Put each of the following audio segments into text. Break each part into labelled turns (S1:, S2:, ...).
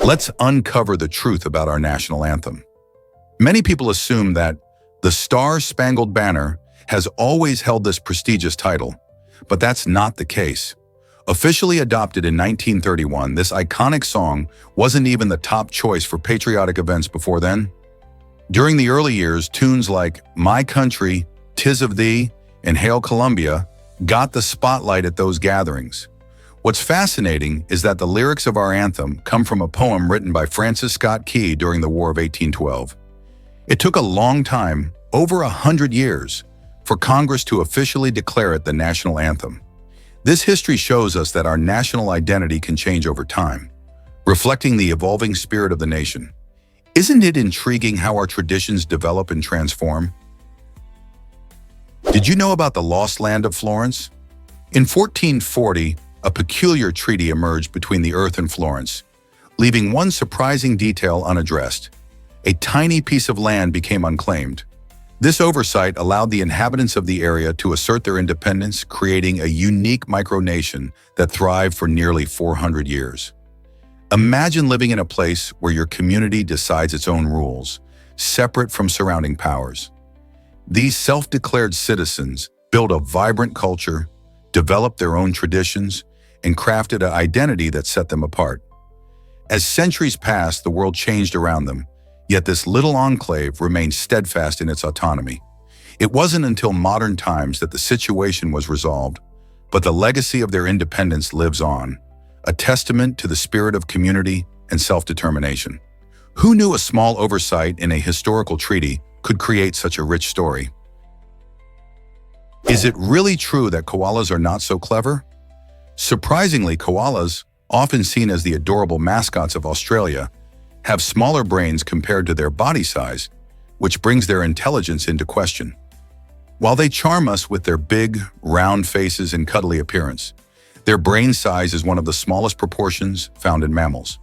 S1: Let's uncover the truth about our national anthem. Many people assume that the Star-Spangled Banner has always held this prestigious title, but that's not the case. Officially adopted in 1931, this iconic song wasn't even the top choice for patriotic events before then. During the early years, tunes like My Country, 'Tis of Thee, and Hail Columbia got the spotlight at those gatherings. What's fascinating is that the lyrics of our anthem come from a poem written by Francis Scott Key during the War of 1812. It took a long time, over 100 years, for Congress to officially declare it the national anthem. This history shows us that our national identity can change over time, reflecting the evolving spirit of the nation. Isn't it intriguing how our traditions develop and transform? Did you know about the lost land of Florence? In 1440, a peculiar treaty emerged between the Earth and Florence, leaving one surprising detail unaddressed. A tiny piece of land became unclaimed. This oversight allowed the inhabitants of the area to assert their independence, creating a unique micronation that thrived for nearly 400 years. Imagine living in a place where your community decides its own rules, separate from surrounding powers. These self-declared citizens built a vibrant culture, developed their own traditions, and crafted an identity that set them apart. As centuries passed, the world changed around them, yet this little enclave remained steadfast in its autonomy. It wasn't until modern times that the situation was resolved, but the legacy of their independence lives on, a testament to the spirit of community and self-determination. Who knew a small oversight in a historical treaty could create such a rich story? Is it really true that koalas are not so clever? Surprisingly, koalas, often seen as the adorable mascots of Australia, have smaller brains compared to their body size, which brings their intelligence into question. While they charm us with their big, round faces and cuddly appearance, their brain size is one of the smallest proportions found in mammals.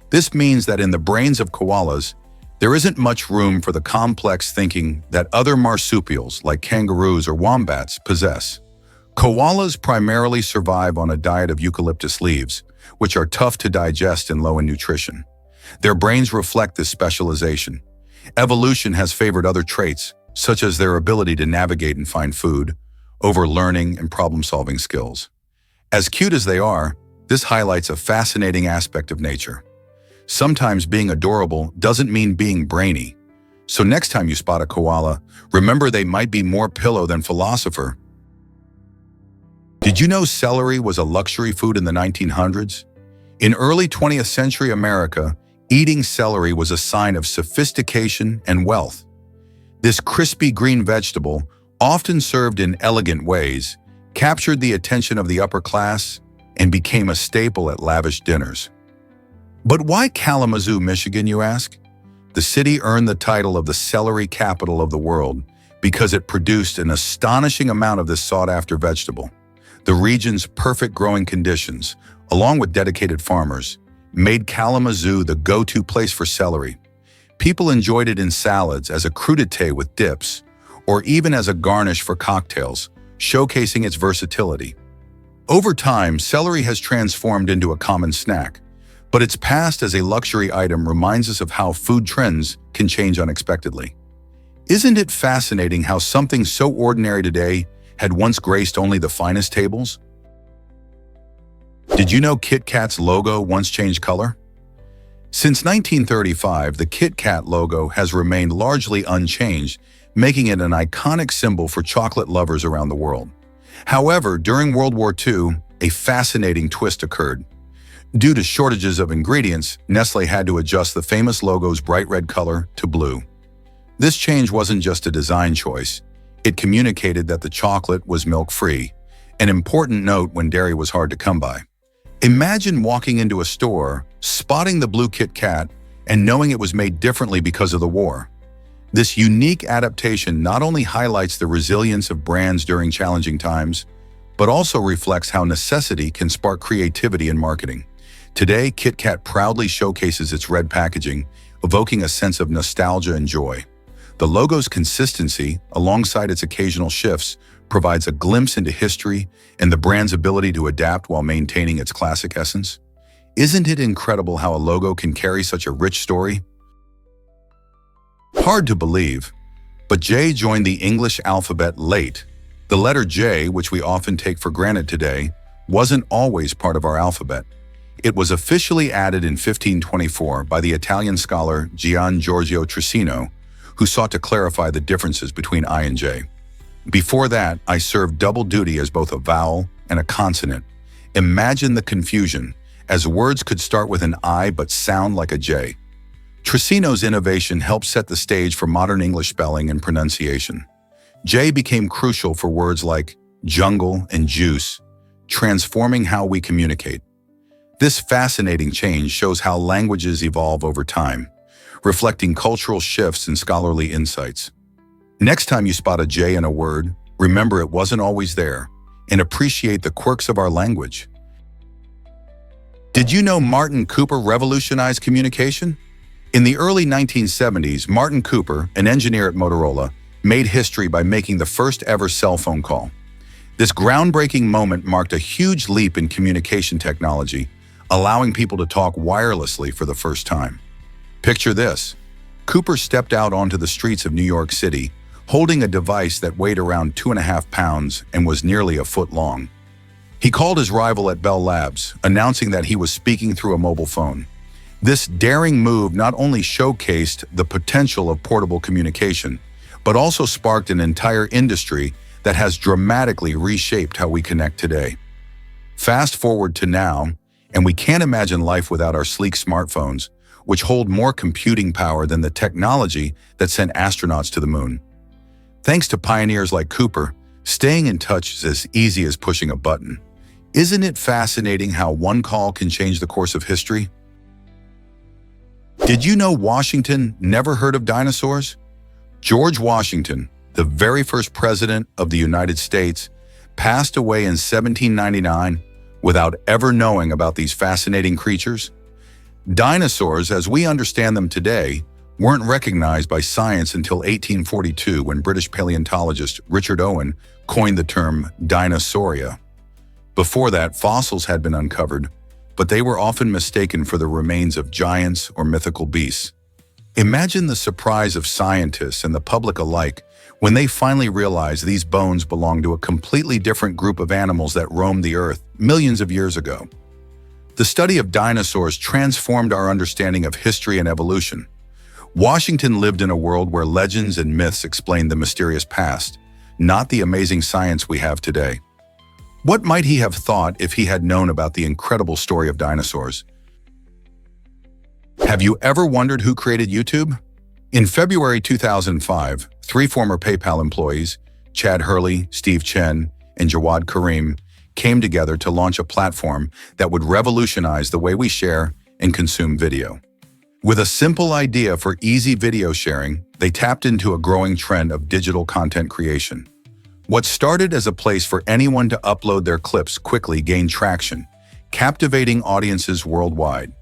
S1: This means that in the brains of koalas, there isn't much room for the complex thinking that other marsupials like kangaroos or wombats possess. Koalas primarily survive on a diet of eucalyptus leaves, which are tough to digest and low in nutrition. Their brains reflect this specialization. Evolution has favored other traits, such as their ability to navigate and find food, over learning and problem-solving skills. As cute as they are, this highlights a fascinating aspect of nature. Sometimes being adorable doesn't mean being brainy. So next time you spot a koala, remember they might be more pillow than philosopher. Did you know celery was a luxury food in the 1900s? In early 20th century America, eating celery was a sign of sophistication and wealth. This crispy green vegetable, often served in elegant ways, captured the attention of the upper class and became a staple at lavish dinners. But why Kalamazoo, Michigan, you ask? The city earned the title of the celery capital of the world because it produced an astonishing amount of this sought-after vegetable. The region's perfect growing conditions, along with dedicated farmers, made Kalamazoo the go-to place for celery. People enjoyed it in salads, as a crudité with dips, or even as a garnish for cocktails, showcasing its versatility. Over time, celery has transformed into a common snack, but its past as a luxury item reminds us of how food trends can change unexpectedly. Isn't it fascinating how something so ordinary today had once graced only the finest tables? Did you know Kit Kat's logo once changed color? Since 1935, the Kit Kat logo has remained largely unchanged, making it an iconic symbol for chocolate lovers around the world. However, during World War II, a fascinating twist occurred. Due to shortages of ingredients, Nestle had to adjust the famous logo's bright red color to blue. This change wasn't just a design choice. It communicated that the chocolate was milk-free, an important note when dairy was hard to come by. Imagine walking into a store, spotting the blue Kit Kat, and knowing it was made differently because of the war. This unique adaptation not only highlights the resilience of brands during challenging times, but also reflects how necessity can spark creativity in marketing. Today, Kit Kat proudly showcases its red packaging, evoking a sense of nostalgia and joy. The logo's consistency, alongside its occasional shifts, provides a glimpse into history and the brand's ability to adapt while maintaining its classic essence. Isn't it incredible how a logo can carry such a rich story? Hard to believe, but J joined the English alphabet late. The letter J, which we often take for granted today, wasn't always part of our alphabet. It was officially added in 1524 by the Italian scholar Gian Giorgio Trissino, who sought to clarify the differences between I and J. Before that, I served double duty as both a vowel and a consonant. Imagine the confusion, as words could start with an I but sound like a J. Trissino's innovation helped set the stage for modern English spelling and pronunciation. J became crucial for words like jungle and juice, transforming how we communicate. This fascinating change shows how languages evolve over time, reflecting cultural shifts and scholarly insights. Next time you spot a J in a word, remember it wasn't always there, and appreciate the quirks of our language. Did you know Martin Cooper revolutionized communication? In the early 1970s, Martin Cooper, an engineer at Motorola, made history by making the first ever cell phone call. This groundbreaking moment marked a huge leap in communication technology, allowing people to talk wirelessly for the first time. Picture this. Cooper stepped out onto the streets of New York City, holding a device that weighed around 2.5 pounds and was nearly a foot long. He called his rival at Bell Labs, announcing that he was speaking through a mobile phone. This daring move not only showcased the potential of portable communication, but also sparked an entire industry that has dramatically reshaped how we connect today. Fast forward to now, and we can't imagine life without our sleek smartphones, which hold more computing power than the technology that sent astronauts to the moon. Thanks to pioneers like Cooper, staying in touch is as easy as pushing a button. Isn't it fascinating how one call can change the course of history? Did you know Washington never heard of dinosaurs? George Washington, the very first president of the United States, passed away in 1799 without ever knowing about these fascinating creatures. Dinosaurs, as we understand them today, weren't recognized by science until 1842 when British paleontologist Richard Owen coined the term dinosauria. Before that, fossils had been uncovered, but they were often mistaken for the remains of giants or mythical beasts. Imagine the surprise of scientists and the public alike when they finally realized these bones belonged to a completely different group of animals that roamed the earth millions of years ago. The study of dinosaurs transformed our understanding of history and evolution. Washington lived in a world where legends and myths explained the mysterious past, not the amazing science we have today. What might he have thought if he had known about the incredible story of dinosaurs? Have you ever wondered who created YouTube? In February 2005, 3 former PayPal employees, Chad Hurley, Steve Chen, and Jawad Karim, came together to launch a platform that would revolutionize the way we share and consume video. With a simple idea for easy video sharing, they tapped into a growing trend of digital content creation. What started as a place for anyone to upload their clips quickly gained traction, captivating audiences worldwide.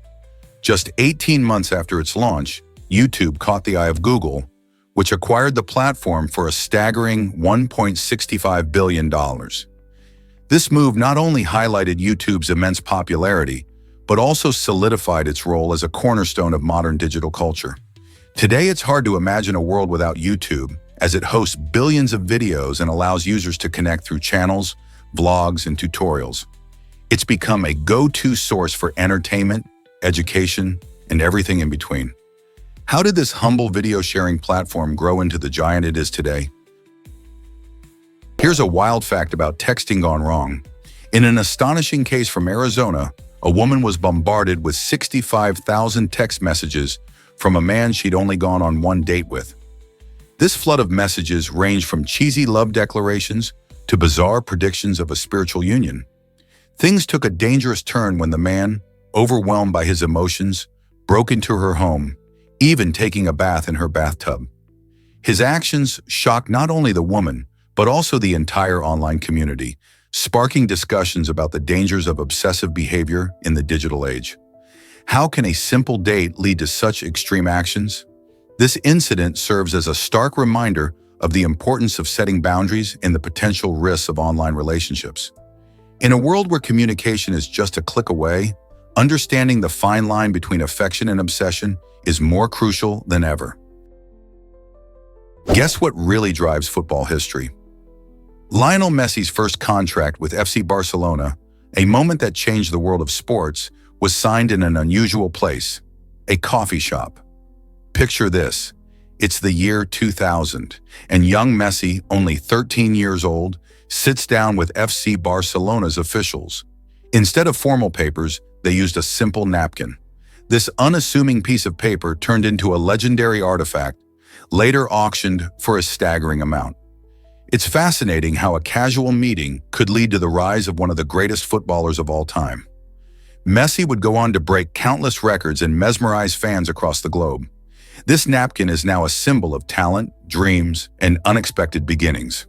S1: Just 18 months after its launch, YouTube caught the eye of Google, which acquired the platform for a staggering $1.65 billion. This move not only highlighted YouTube's immense popularity, but also solidified its role as a cornerstone of modern digital culture. Today, it's hard to imagine a world without YouTube, as it hosts billions of videos and allows users to connect through channels, vlogs, and tutorials. It's become a go-to source for entertainment, education, and everything in between. How did this humble video sharing platform grow into the giant it is today? Here's a wild fact about texting gone wrong. In an astonishing case from Arizona, a woman was bombarded with 65,000 text messages from a man she'd only gone on one date with. This flood of messages ranged from cheesy love declarations to bizarre predictions of a spiritual union. Things took a dangerous turn when the man, overwhelmed by his emotions, broke into her home, even taking a bath in her bathtub. His actions shocked not only the woman, but also the entire online community, sparking discussions about the dangers of obsessive behavior in the digital age. How can a simple date lead to such extreme actions? This incident serves as a stark reminder of the importance of setting boundaries and the potential risks of online relationships. In a world where communication is just a click away, Understanding the fine line between affection and obsession is more crucial than ever. Guess what really drives football history? Lionel Messi's first contract with FC Barcelona, a moment that changed the world of sports, was signed in an unusual place, a coffee shop. Picture this. It's the year 2000, and young Messi, only 13 years old, sits down with FC Barcelona's officials. Instead of formal papers, they used a simple napkin. This unassuming piece of paper turned into a legendary artifact, later auctioned for a staggering amount. It's fascinating how a casual meeting could lead to the rise of one of the greatest footballers of all time. Messi would go on to break countless records and mesmerize fans across the globe. This napkin is now a symbol of talent, dreams, and unexpected beginnings.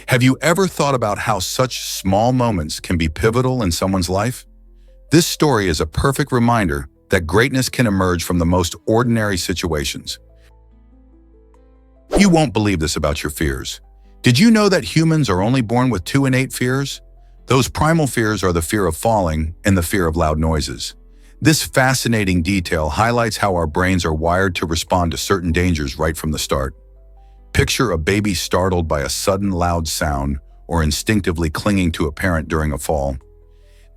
S1: Have you ever thought about how such small moments can be pivotal in someone's life? This story is a perfect reminder that greatness can emerge from the most ordinary situations. You won't believe this about your fears. Did you know that humans are only born with 2 innate fears? Those primal fears are the fear of falling and the fear of loud noises. This fascinating detail highlights how our brains are wired to respond to certain dangers right from the start. Picture a baby startled by a sudden loud sound or instinctively clinging to a parent during a fall.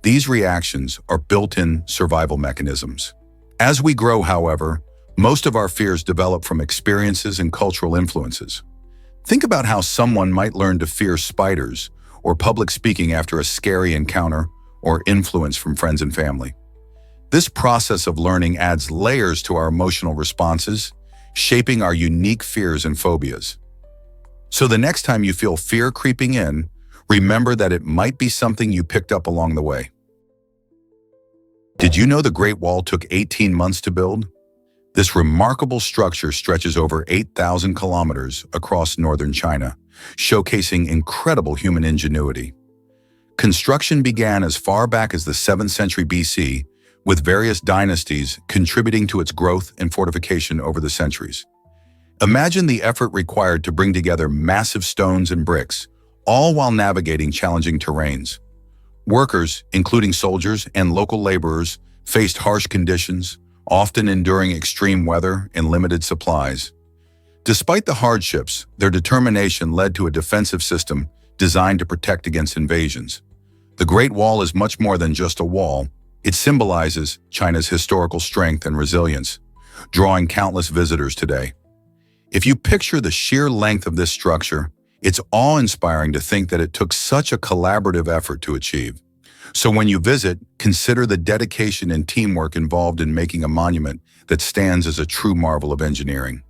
S1: These reactions are built-in survival mechanisms. As we grow, however, most of our fears develop from experiences and cultural influences. Think about how someone might learn to fear spiders or public speaking after a scary encounter or influence from friends and family. This process of learning adds layers to our emotional responses, shaping our unique fears and phobias. So the next time you feel fear creeping in, remember that it might be something you picked up along the way. Did you know the Great Wall took 18 months to build? This remarkable structure stretches over 8,000 kilometers across northern China, showcasing incredible human ingenuity. Construction began as far back as the 7th century BC, with various dynasties contributing to its growth and fortification over the centuries. Imagine the effort required to bring together massive stones and bricks, all while navigating challenging terrains. Workers, including soldiers and local laborers, faced harsh conditions, often enduring extreme weather and limited supplies. Despite the hardships, their determination led to a defensive system designed to protect against invasions. The Great Wall is much more than just a wall. It symbolizes China's historical strength and resilience, drawing countless visitors today. If you picture the sheer length of this structure, it's awe-inspiring to think that it took such a collaborative effort to achieve. So when you visit, consider the dedication and teamwork involved in making a monument that stands as a true marvel of engineering.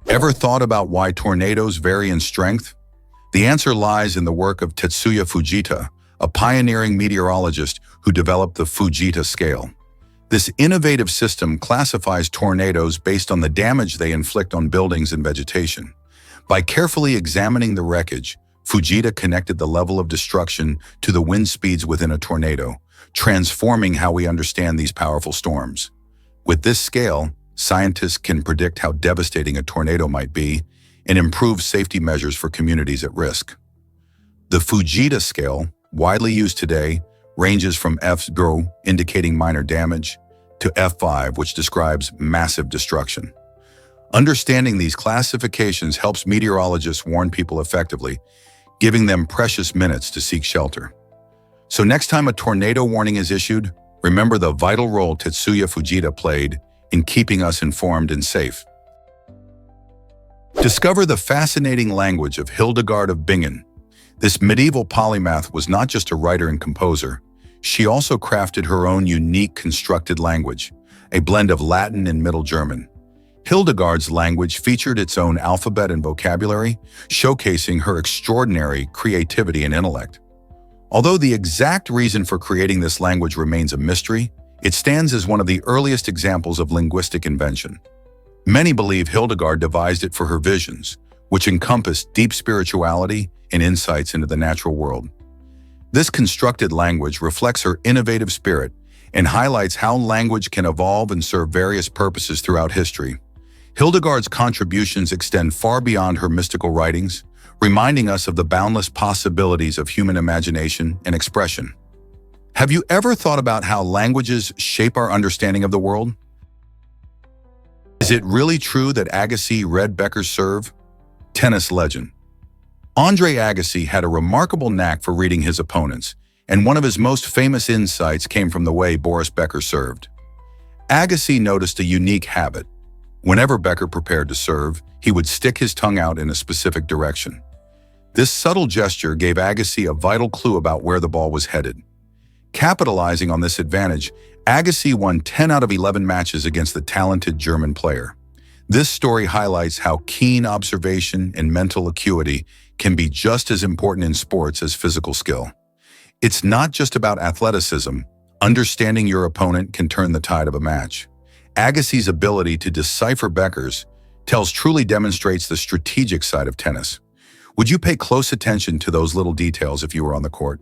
S1: Ever thought about why tornadoes vary in strength? The answer lies in the work of Tetsuya Fujita, a pioneering meteorologist who developed the Fujita scale. This innovative system classifies tornadoes based on the damage they inflict on buildings and vegetation. By carefully examining the wreckage, Fujita connected the level of destruction to the wind speeds within a tornado, transforming how we understand these powerful storms. With this scale, scientists can predict how devastating a tornado might be and improve safety measures for communities at risk. The Fujita scale, widely used today, ranges from F0, indicating minor damage, to F5, which describes massive destruction. Understanding these classifications helps meteorologists warn people effectively, giving them precious minutes to seek shelter. So next time a tornado warning is issued, remember the vital role Tetsuya Fujita played in keeping us informed and safe. Discover the fascinating language of Hildegard of Bingen. This medieval polymath was not just a writer and composer. She also crafted her own unique constructed language, a blend of Latin and Middle German. Hildegard's language featured its own alphabet and vocabulary, showcasing her extraordinary creativity and intellect. Although the exact reason for creating this language remains a mystery, it stands as one of the earliest examples of linguistic invention. Many believe Hildegard devised it for her visions, which encompassed deep spirituality and insights into the natural world. This constructed language reflects her innovative spirit and highlights how language can evolve and serve various purposes throughout history. Hildegard's contributions extend far beyond her mystical writings, reminding us of the boundless possibilities of human imagination and expression. Have you ever thought about how languages shape our understanding of the world? Is it really true that Agassi read Becker's serve? Tennis legend. Andre Agassi had a remarkable knack for reading his opponents, and one of his most famous insights came from the way Boris Becker served. Agassi noticed a unique habit. Whenever Becker prepared to serve, he would stick his tongue out in a specific direction. This subtle gesture gave Agassi a vital clue about where the ball was headed. Capitalizing on this advantage, Agassi won 10 out of 11 matches against the talented German player. This story highlights how keen observation and mental acuity can be just as important in sports as physical skill. It's not just about athleticism. Understanding your opponent can turn the tide of a match. Agassi's ability to decipher Becker's tells truly demonstrates the strategic side of tennis. Would you pay close attention to those little details if you were on the court?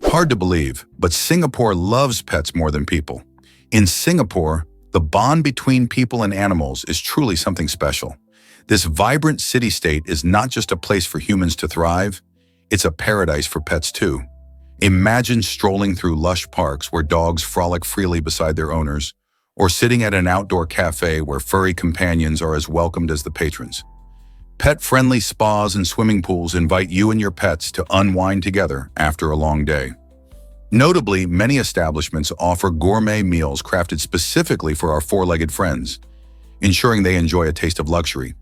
S1: Hard to believe, but Singapore loves pets more than people. In Singapore, the bond between people and animals is truly something special. This vibrant city-state is not just a place for humans to thrive, it's a paradise for pets too. Imagine strolling through lush parks where dogs frolic freely beside their owners, or sitting at an outdoor cafe where furry companions are as welcomed as the patrons. Pet-friendly spas and swimming pools invite you and your pets to unwind together after a long day. Notably, many establishments offer gourmet meals crafted specifically for our four-legged friends, ensuring they enjoy a taste of luxury.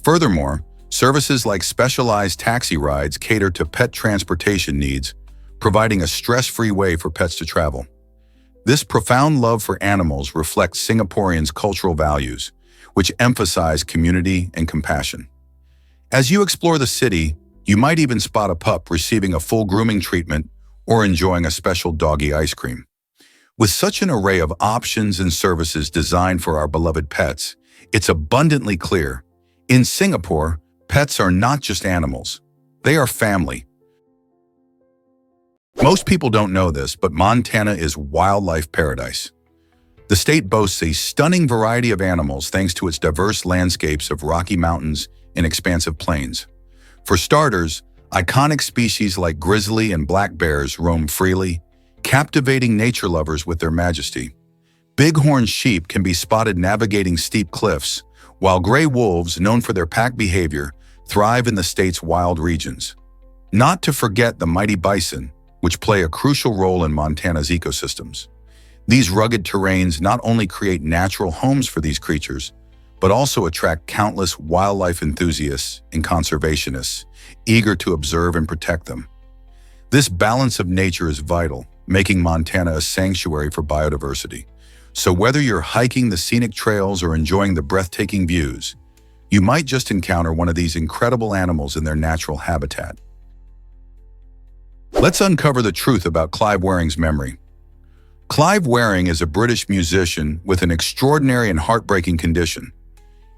S1: Furthermore, services like specialized taxi rides cater to pet transportation needs, providing a stress-free way for pets to travel. This profound love for animals reflects Singaporeans' cultural values, which emphasize community and compassion. As you explore the city, you might even spot a pup receiving a full grooming treatment or enjoying a special doggy ice cream. With such an array of options and services designed for our beloved pets, it's abundantly clear, in Singapore, pets are not just animals, they are family. Most people don't know this, but Montana is wildlife paradise. The state boasts a stunning variety of animals thanks to its diverse landscapes of rocky mountains and expansive plains. For starters, iconic species like grizzly and black bears roam freely, captivating nature lovers with their majesty. Bighorn sheep can be spotted navigating steep cliffs, while gray wolves, known for their pack behavior, thrive in the state's wild regions. Not to forget the mighty bison, which play a crucial role in Montana's ecosystems. These rugged terrains not only create natural homes for these creatures, but also attract countless wildlife enthusiasts and conservationists, eager to observe and protect them. This balance of nature is vital, making Montana a sanctuary for biodiversity. So whether you're hiking the scenic trails or enjoying the breathtaking views, you might just encounter one of these incredible animals in their natural habitat. Let's uncover the truth about Clive Wearing's memory. Clive Wearing is a British musician with an extraordinary and heartbreaking condition.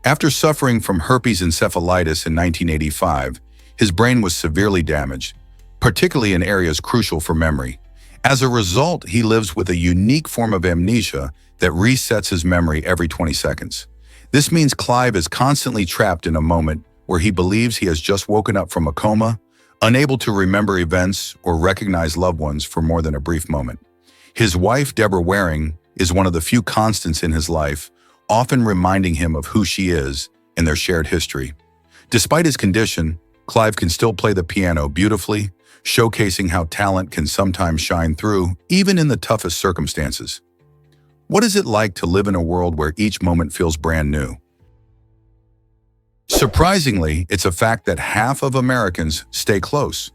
S1: After suffering from herpes encephalitis in 1985, his brain was severely damaged, particularly in areas crucial for memory. As a result, he lives with a unique form of amnesia that resets his memory every 20 seconds. This means Clive is constantly trapped in a moment where he believes he has just woken up from a coma, unable to remember events or recognize loved ones for more than a brief moment. His wife, Deborah Waring, is one of the few constants in his life, often reminding him of who she is and their shared history. Despite his condition, Clive can still play the piano beautifully, showcasing how talent can sometimes shine through, even in the toughest circumstances. What is it like to live in a world where each moment feels brand new? Surprisingly, it's a fact that half of Americans stay close.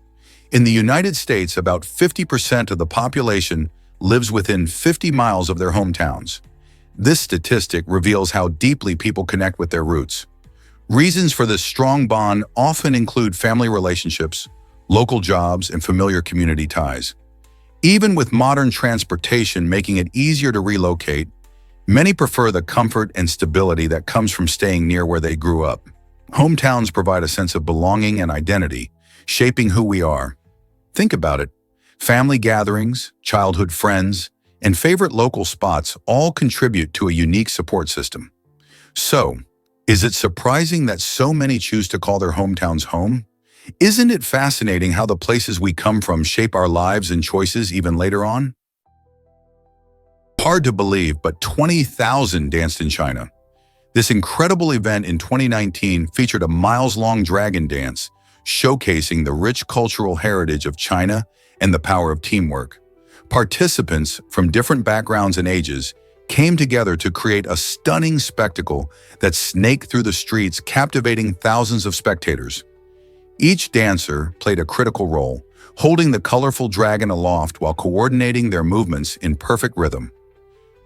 S1: In the United States, about 50% of the population lives within 50 miles of their hometowns. This statistic reveals how deeply people connect with their roots. Reasons for this strong bond often include family relationships, local jobs, and familiar community ties. Even with modern transportation making it easier to relocate, many prefer the comfort and stability that comes from staying near where they grew up. Hometowns provide a sense of belonging and identity, shaping who we are. Think about it. Family gatherings, childhood friends, and favorite local spots all contribute to a unique support system. So, is it surprising that so many choose to call their hometowns home? Isn't it fascinating how the places we come from shape our lives and choices even later on? Hard to believe, but 20,000 danced in China. This incredible event in 2019 featured a miles-long dragon dance, showcasing the rich cultural heritage of China and the power of teamwork. Participants from different backgrounds and ages came together to create a stunning spectacle that snaked through the streets, captivating thousands of spectators. Each dancer played a critical role, holding the colorful dragon aloft while coordinating their movements in perfect rhythm.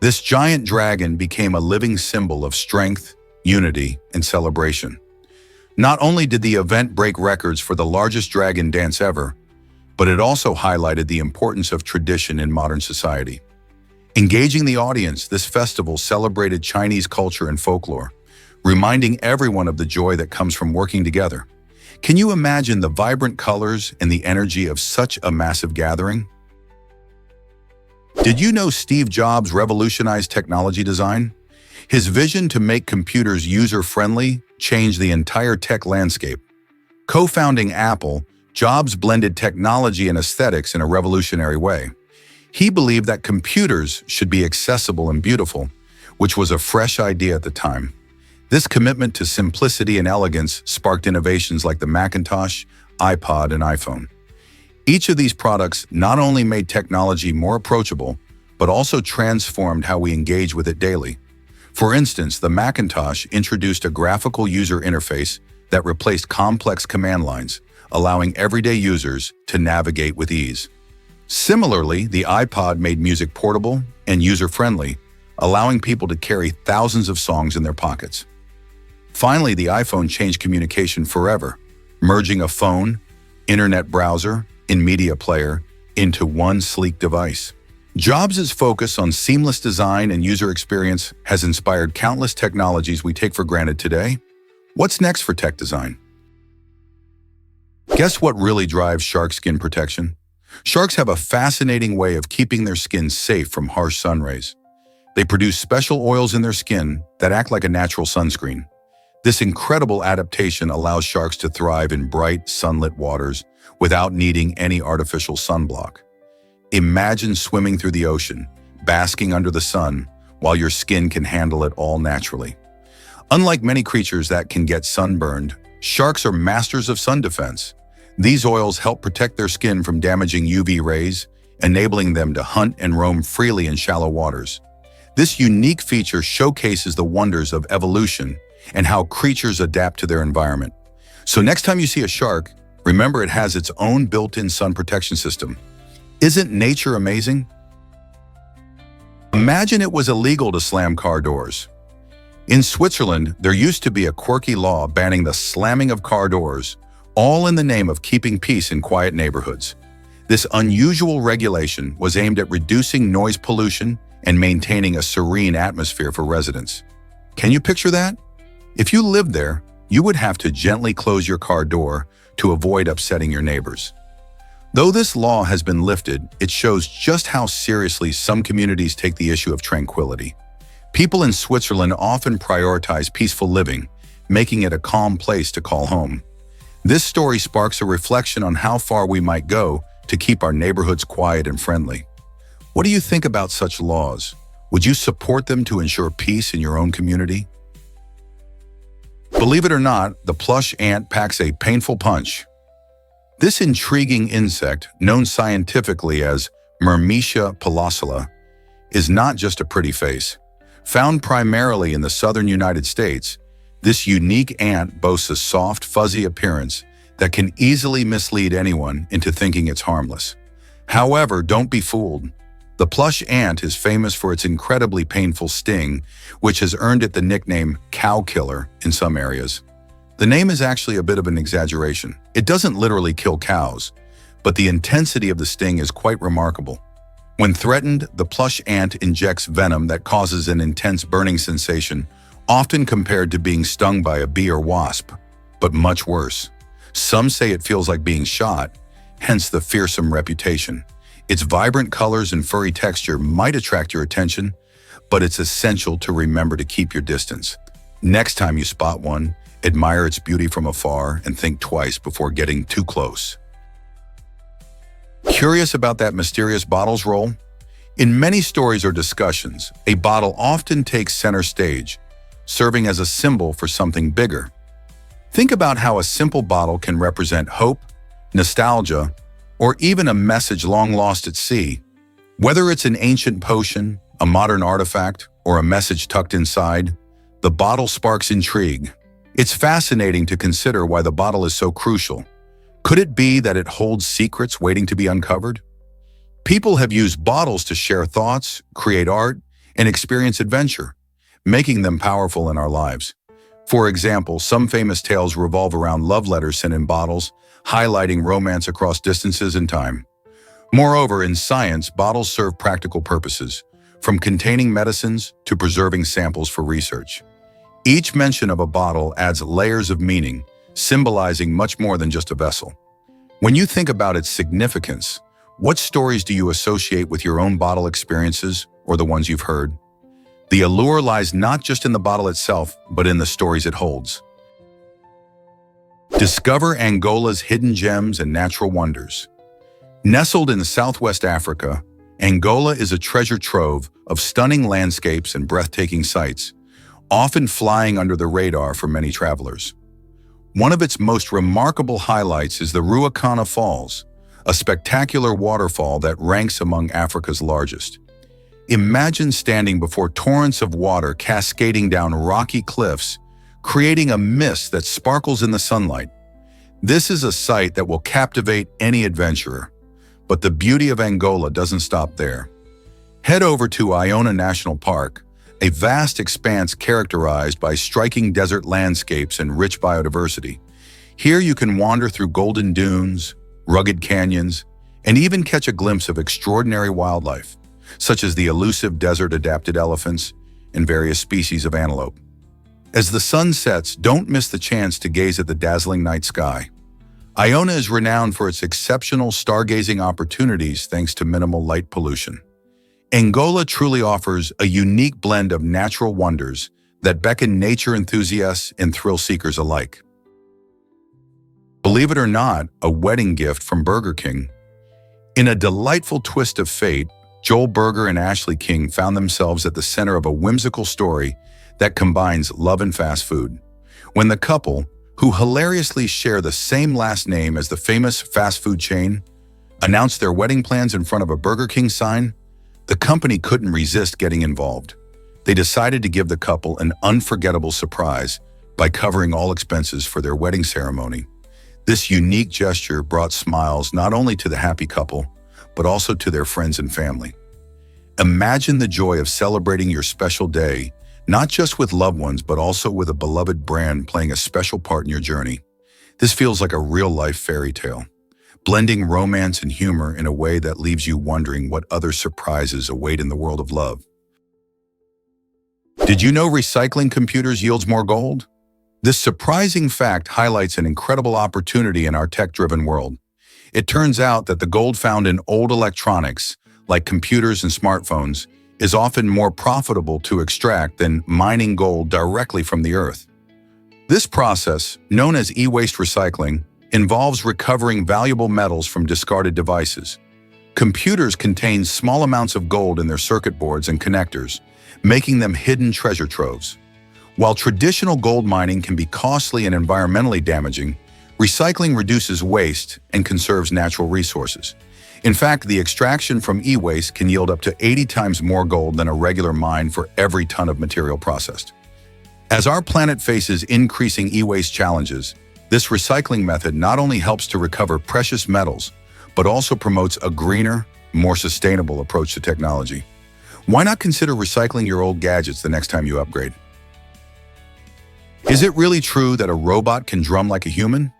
S1: This giant dragon became a living symbol of strength, unity, and celebration. Not only did the event break records for the largest dragon dance ever, but it also highlighted the importance of tradition in modern society. Engaging the audience, this festival celebrated Chinese culture and folklore, reminding everyone of the joy that comes from working together. Can you imagine the vibrant colors and the energy of such a massive gathering? Did you know Steve Jobs revolutionized technology design? His vision to make computers user-friendly changed the entire tech landscape. Co-founding Apple, Jobs blended technology and aesthetics in a revolutionary way. He believed that computers should be accessible and beautiful, which was a fresh idea at the time. This commitment to simplicity and elegance sparked innovations like the Macintosh, iPod, and iPhone. Each of these products not only made technology more approachable, but also transformed how we engage with it daily. For instance, the Macintosh introduced a graphical user interface that replaced complex command lines, allowing everyday users to navigate with ease. Similarly, the iPod made music portable and user-friendly, allowing people to carry thousands of songs in their pockets. Finally, the iPhone changed communication forever, merging a phone, internet browser, and media player into one sleek device. Jobs' focus on seamless design and user experience has inspired countless technologies we take for granted today. What's next for tech design? Guess what really drives shark skin protection? Sharks have a fascinating way of keeping their skin safe from harsh sun rays. They produce special oils in their skin that act like a natural sunscreen. This incredible adaptation allows sharks to thrive in bright, sunlit waters without needing any artificial sunblock. Imagine swimming through the ocean, basking under the sun, while your skin can handle it all naturally. Unlike many creatures that can get sunburned, sharks are masters of sun defense. These oils help protect their skin from damaging UV rays, enabling them to hunt and roam freely in shallow waters. This unique feature showcases the wonders of evolution and how creatures adapt to their environment. So next time you see a shark, remember it has its own built-in sun protection system. Isn't nature amazing? Imagine it was illegal to slam car doors. In Switzerland, there used to be a quirky law banning the slamming of car doors, all in the name of keeping peace in quiet neighborhoods. This unusual regulation was aimed at reducing noise pollution and maintaining a serene atmosphere for residents. Can you picture that? If you lived there, you would have to gently close your car door to avoid upsetting your neighbors. Though this law has been lifted, it shows just how seriously some communities take the issue of tranquility. People in Switzerland often prioritize peaceful living, making it a calm place to call home. This story sparks a reflection on how far we might go to keep our neighborhoods quiet and friendly. What do you think about such laws? Would you support them to ensure peace in your own community? Believe it or not, the plush ant packs a painful punch. This intriguing insect, known scientifically as Myrmecia pellucilla, is not just a pretty face. Found primarily in the southern United States, this unique ant boasts a soft, fuzzy appearance that can easily mislead anyone into thinking it's harmless. However, don't be fooled. The plush ant is famous for its incredibly painful sting, which has earned it the nickname cow killer in some areas. The name is actually a bit of an exaggeration. It doesn't literally kill cows, but the intensity of the sting is quite remarkable. When threatened, the plush ant injects venom that causes an intense burning sensation, often compared to being stung by a bee or wasp, but much worse. Some say it feels like being shot, hence the fearsome reputation. Its vibrant colors and furry texture might attract your attention, but it's essential to remember to keep your distance. Next time you spot one, admire its beauty from afar, and think twice before getting too close. Curious about that mysterious bottle's role? In many stories or discussions, a bottle often takes center stage, serving as a symbol for something bigger. Think about how a simple bottle can represent hope, nostalgia, or even a message long lost at sea. Whether it's an ancient potion, a modern artifact, or a message tucked inside, the bottle sparks intrigue. It's fascinating to consider why the bottle is so crucial. Could it be that it holds secrets waiting to be uncovered? People have used bottles to share thoughts, create art, and experience adventure, making them powerful in our lives. For example, some famous tales revolve around love letters sent in bottles, highlighting romance across distances and time. Moreover, in science, bottles serve practical purposes, from containing medicines to preserving samples for research. Each mention of a bottle adds layers of meaning, symbolizing much more than just a vessel. When you think about its significance, what stories do you associate with your own bottle experiences or the ones you've heard? The allure lies not just in the bottle itself, but in the stories it holds. Discover Angola's hidden gems and natural wonders. Nestled in Southwest Africa, Angola is a treasure trove of stunning landscapes and breathtaking sights, often flying under the radar for many travelers. One of its most remarkable highlights is the Ruacana Falls, a spectacular waterfall that ranks among Africa's largest. Imagine standing before torrents of water cascading down rocky cliffs, creating a mist that sparkles in the sunlight. This is a sight that will captivate any adventurer. But the beauty of Angola doesn't stop there. Head over to Iona National Park, a vast expanse characterized by striking desert landscapes and rich biodiversity. Here you can wander through golden dunes, rugged canyons, and even catch a glimpse of extraordinary wildlife, such as the elusive desert-adapted elephants and various species of antelope. As the sun sets, don't miss the chance to gaze at the dazzling night sky. Iona is renowned for its exceptional stargazing opportunities thanks to minimal light pollution. Angola truly offers a unique blend of natural wonders that beckon nature enthusiasts and thrill seekers alike. Believe it or not, a wedding gift from Burger King. In a delightful twist of fate, Joel Berger and Ashley King found themselves at the center of a whimsical story that combines love and fast food. When the couple, who hilariously share the same last name as the famous fast food chain, announced their wedding plans in front of a Burger King sign, the company couldn't resist getting involved. They decided to give the couple an unforgettable surprise by covering all expenses for their wedding ceremony. This unique gesture brought smiles not only to the happy couple, but also to their friends and family. Imagine the joy of celebrating your special day, not just with loved ones, but also with a beloved brand playing a special part in your journey. This feels like a real-life fairy tale, blending romance and humor in a way that leaves you wondering what other surprises await in the world of love. Did you know recycling computers yields more gold? This surprising fact highlights an incredible opportunity in our tech-driven world. It turns out that the gold found in old electronics, like computers and smartphones, is often more profitable to extract than mining gold directly from the earth. This process, known as e-waste recycling, involves recovering valuable metals from discarded devices. Computers contain small amounts of gold in their circuit boards and connectors, making them hidden treasure troves. While traditional gold mining can be costly and environmentally damaging, recycling reduces waste and conserves natural resources. In fact, the extraction from e-waste can yield up to 80 times more gold than a regular mine for every ton of material processed. As our planet faces increasing e-waste challenges, this recycling method not only helps to recover precious metals, but also promotes a greener, more sustainable approach to technology. Why not consider recycling your old gadgets the next time you upgrade? Is it really true that a robot can drum like a human?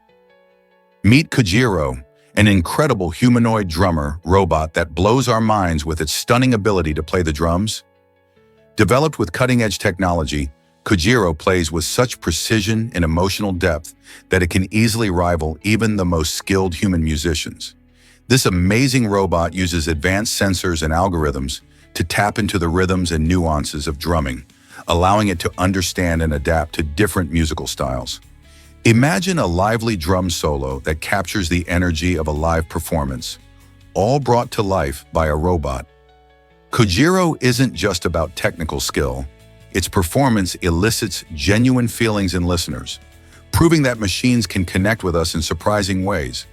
S1: Meet Kujiro, an incredible humanoid drummer robot that blows our minds with its stunning ability to play the drums. Developed with cutting-edge technology, Kujiro plays with such precision and emotional depth that it can easily rival even the most skilled human musicians. This amazing robot uses advanced sensors and algorithms to tap into the rhythms and nuances of drumming, allowing it to understand and adapt to different musical styles. Imagine a lively drum solo that captures the energy of a live performance, all brought to life by a robot. Kojiro isn't just about technical skill. Its performance elicits genuine feelings in listeners, proving that machines can connect with us in surprising ways.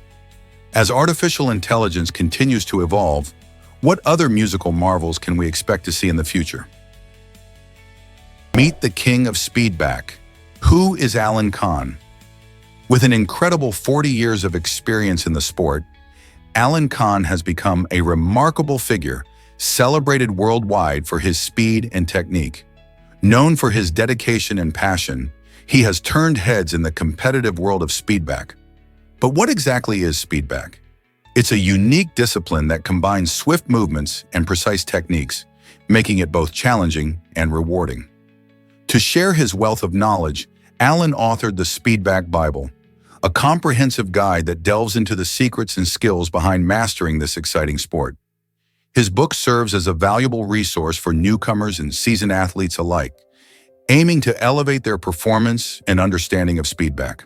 S1: As artificial intelligence continues to evolve, what other musical marvels can we expect to see in the future? Meet the king of speedback. Who is Alan Kahn? With an incredible 40 years of experience in the sport, Alan Kahn has become a remarkable figure, celebrated worldwide for his speed and technique. Known for his dedication and passion, he has turned heads in the competitive world of speedback. But what exactly is speedback? It's a unique discipline that combines swift movements and precise techniques, making it both challenging and rewarding. To share his wealth of knowledge, Alan authored the Speedback Bible, a comprehensive guide that delves into the secrets and skills behind mastering this exciting sport. His book serves as a valuable resource for newcomers and seasoned athletes alike, aiming to elevate their performance and understanding of speedback.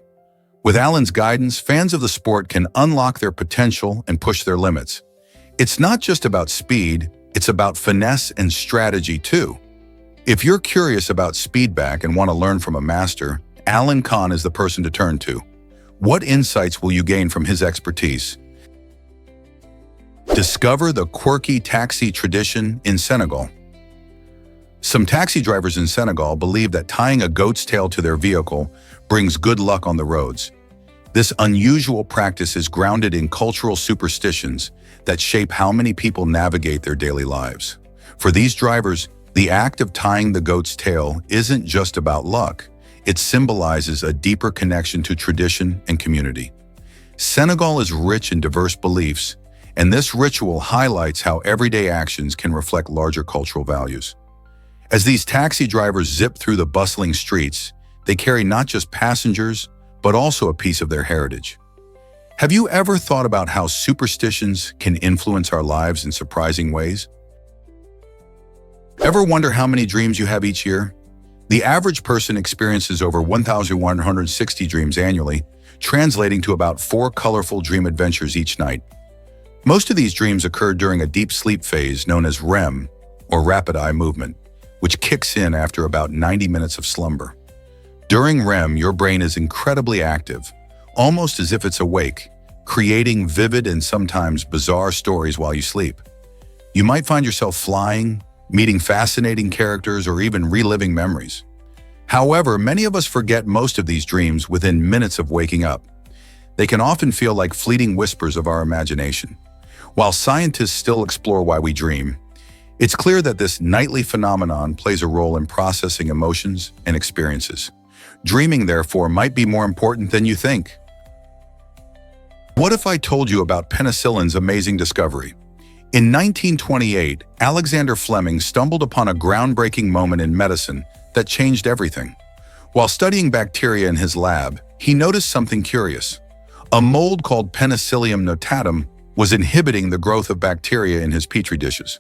S1: With Alan's guidance, fans of the sport can unlock their potential and push their limits. It's not just about speed, it's about finesse and strategy too. If you're curious about speedback and want to learn from a master, Alan Kahn is the person to turn to. What insights will you gain from his expertise? Discover the quirky taxi tradition in Senegal. Some taxi drivers in Senegal believe that tying a goat's tail to their vehicle brings good luck on the roads. This unusual practice is grounded in cultural superstitions that shape how many people navigate their daily lives. For these drivers, the act of tying the goat's tail isn't just about luck. It symbolizes a deeper connection to tradition and community. Senegal is rich in diverse beliefs, and this ritual highlights how everyday actions can reflect larger cultural values. As these taxi drivers zip through the bustling streets, they carry not just passengers, but also a piece of their heritage. Have you ever thought about how superstitions can influence our lives in surprising ways? Ever wonder how many dreams you have each year? The average person experiences over 1,160 dreams annually, translating to about 4 colorful dream adventures each night. Most of these dreams occur during a deep sleep phase known as REM, or rapid eye movement, which kicks in after about 90 minutes of slumber. During REM, your brain is incredibly active, almost as if it's awake, creating vivid and sometimes bizarre stories while you sleep. You might find yourself flying, meeting fascinating characters, or even reliving memories. However, many of us forget most of these dreams within minutes of waking up. They can often feel like fleeting whispers of our imagination. While scientists still explore why we dream, it's clear that this nightly phenomenon plays a role in processing emotions and experiences. Dreaming, therefore, might be more important than you think. What if I told you about penicillin's amazing discovery? In 1928, Alexander Fleming stumbled upon a groundbreaking moment in medicine that changed everything. While studying bacteria in his lab, he noticed something curious. A mold called Penicillium notatum was inhibiting the growth of bacteria in his petri dishes.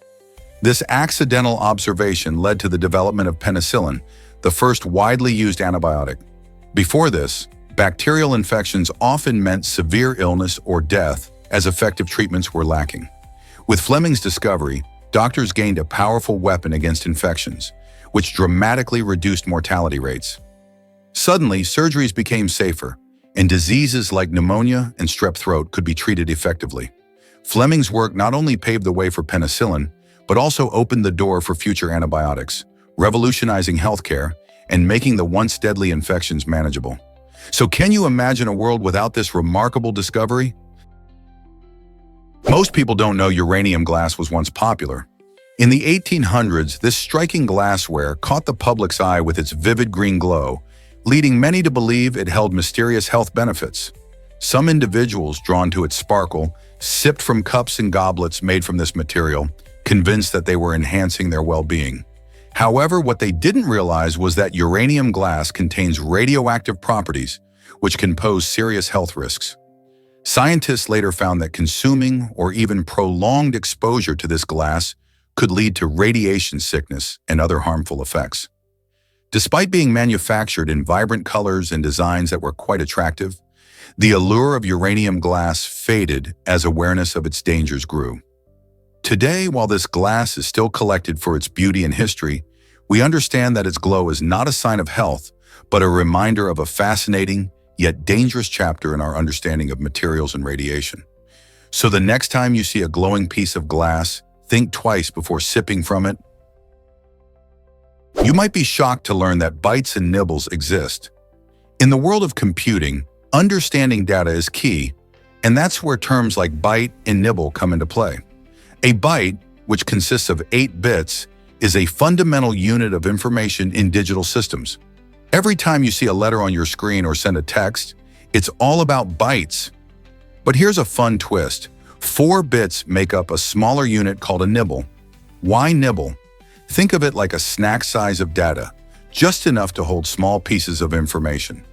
S1: This accidental observation led to the development of penicillin, the first widely used antibiotic. Before this, bacterial infections often meant severe illness or death, as effective treatments were lacking. With Fleming's discovery, doctors gained a powerful weapon against infections, which dramatically reduced mortality rates. Suddenly, surgeries became safer, and diseases like pneumonia and strep throat could be treated effectively. Fleming's work not only paved the way for penicillin, but also opened the door for future antibiotics, revolutionizing healthcare and making the once deadly infections manageable. So can you imagine a world without this remarkable discovery? Most people don't know uranium glass was once popular. In the 1800s, this striking glassware caught the public's eye with its vivid green glow, leading many to believe it held mysterious health benefits. Some individuals, drawn to its sparkle, sipped from cups and goblets made from this material, convinced that they were enhancing their well-being. However, what they didn't realize was that uranium glass contains radioactive properties, which can pose serious health risks. Scientists later found that consuming or even prolonged exposure to this glass could lead to radiation sickness and other harmful effects. Despite being manufactured in vibrant colors and designs that were quite attractive, the allure of uranium glass faded as awareness of its dangers grew. Today, while this glass is still collected for its beauty and history, we understand that its glow is not a sign of health, but a reminder of a fascinating, yet dangerous chapter in our understanding of materials and radiation. So the next time you see a glowing piece of glass, think twice before sipping from it. You might be shocked to learn that bytes and nibbles exist. In the world of computing, understanding data is key, and that's where terms like byte and nibble come into play. A byte, which consists of 8 bits, is a fundamental unit of information in digital systems. Every time you see a letter on your screen or send a text, it's all about bytes. But here's a fun twist. 4 bits make up a smaller unit called a nibble. Why nibble? Think of it like a snack size of data, just enough to hold small pieces of information.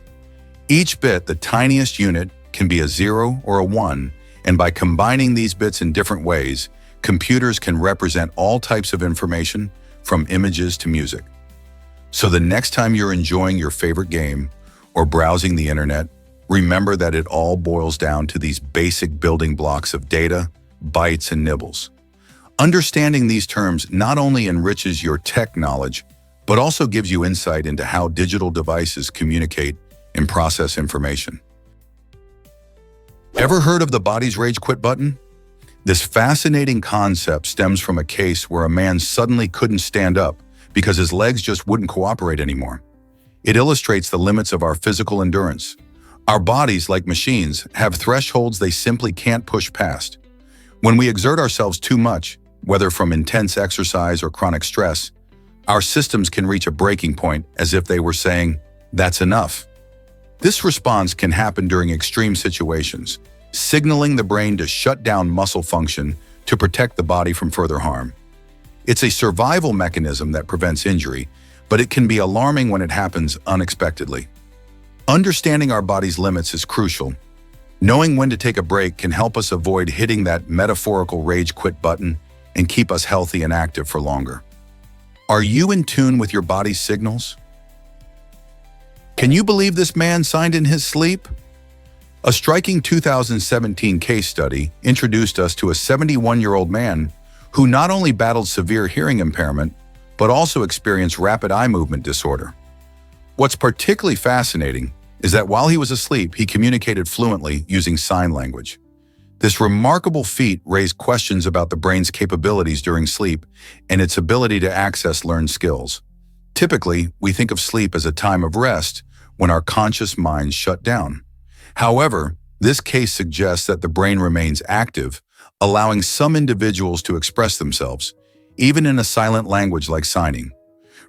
S1: Each bit, the tiniest unit, can be a 0 or a 1, and by combining these bits in different ways, computers can represent all types of information, from images to music. So the next time you're enjoying your favorite game or browsing the internet, remember that it all boils down to these basic building blocks of data, bytes, and nibbles. Understanding these terms not only enriches your tech knowledge, but also gives you insight into how digital devices communicate and process information. Ever heard of the body's rage quit button? This fascinating concept stems from a case where a man suddenly couldn't stand up because his legs just wouldn't cooperate anymore. It illustrates the limits of our physical endurance. Our bodies, like machines, have thresholds they simply can't push past. When we exert ourselves too much, whether from intense exercise or chronic stress, our systems can reach a breaking point as if they were saying, "That's enough." This response can happen during extreme situations, signaling the brain to shut down muscle function to protect the body from further harm. It's a survival mechanism that prevents injury, but it can be alarming when it happens unexpectedly. Understanding our body's limits is crucial. Knowing when to take a break can help us avoid hitting that metaphorical rage quit button and keep us healthy and active for longer. Are you in tune with your body's signals? Can you believe this man signed in his sleep? A striking 2017 case study introduced us to a 71-year-old man who not only battled severe hearing impairment, but also experienced rapid eye movement disorder. What's particularly fascinating is that while he was asleep, he communicated fluently using sign language. This remarkable feat raised questions about the brain's capabilities during sleep and its ability to access learned skills. Typically, we think of sleep as a time of rest when our conscious minds shut down. However, this case suggests that the brain remains active, allowing some individuals to express themselves, even in a silent language like signing.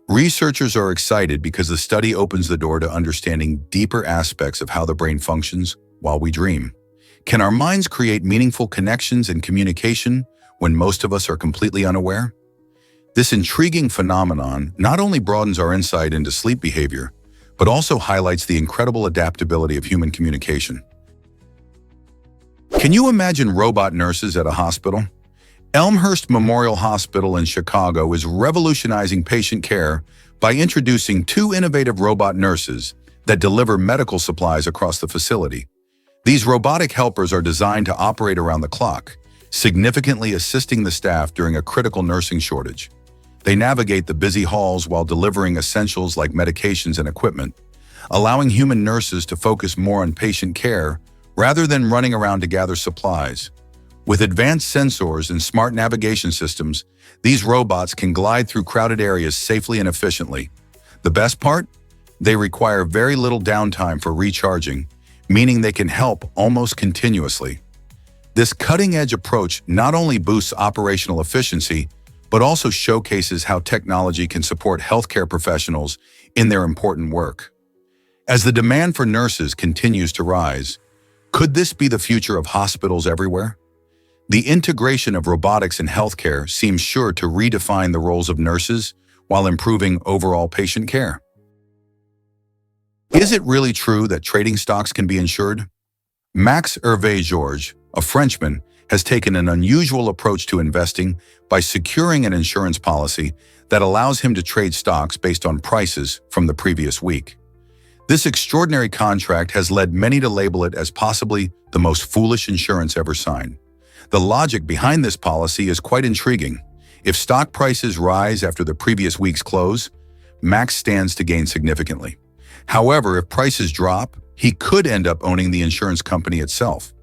S1: Researchers are excited because the study opens the door to understanding deeper aspects of how the brain functions while we dream. Can our minds create meaningful connections and communication when most of us are completely unaware? This intriguing phenomenon not only broadens our insight into sleep behavior, but also highlights the incredible adaptability of human communication. Can you imagine robot nurses at a hospital? Elmhurst Memorial Hospital in Chicago is revolutionizing patient care by introducing 2 innovative robot nurses that deliver medical supplies across the facility. These robotic helpers are designed to operate around the clock, significantly assisting the staff during a critical nursing shortage. They navigate the busy halls while delivering essentials like medications and equipment, allowing human nurses to focus more on patient care rather than running around to gather supplies. With advanced sensors and smart navigation systems, these robots can glide through crowded areas safely and efficiently. The best part? They require very little downtime for recharging, meaning they can help almost continuously. This cutting-edge approach not only boosts operational efficiency, but also showcases how technology can support healthcare professionals in their important work. As the demand for nurses continues to rise, could this be the future of hospitals everywhere? The integration of robotics in healthcare seems sure to redefine the roles of nurses while improving overall patient care. Is it really true that trading stocks can be insured? Max Hervé Georges, a Frenchman, has taken an unusual approach to investing by securing an insurance policy that allows him to trade stocks based on prices from the previous week. This extraordinary contract has led many to label it as possibly the most foolish insurance ever signed. The logic behind this policy is quite intriguing. If stock prices rise after the previous week's close, Max stands to gain significantly. However, if prices drop, he could end up owning the insurance company itself.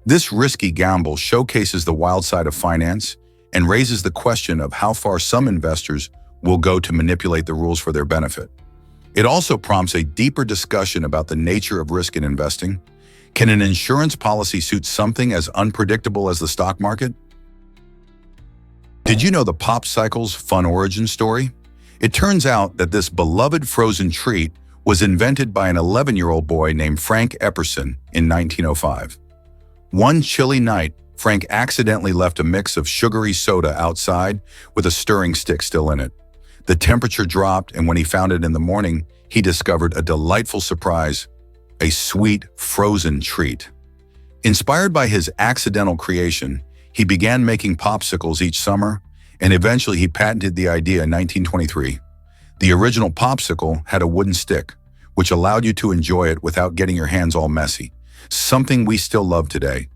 S1: This risky gamble showcases the wild side of finance and raises the question of how far some investors will go to manipulate the rules for their benefit. It also prompts a deeper discussion about the nature of risk in investing. Can an insurance policy suit something as unpredictable as the stock market? Did you know the Popsicle's fun origin story? It turns out that this beloved frozen treat was invented by an 11-year-old boy named Frank Epperson in 1905. One chilly night, Frank accidentally left a mix of sugary soda outside with a stirring stick still in it. The temperature dropped, and when he found it in the morning, he discovered a delightful surprise, a sweet, frozen treat. Inspired by his accidental creation, he began making popsicles each summer, and eventually he patented the idea in 1923. The original popsicle had a wooden stick, which allowed you to enjoy it without getting your hands all messy, something we still love today.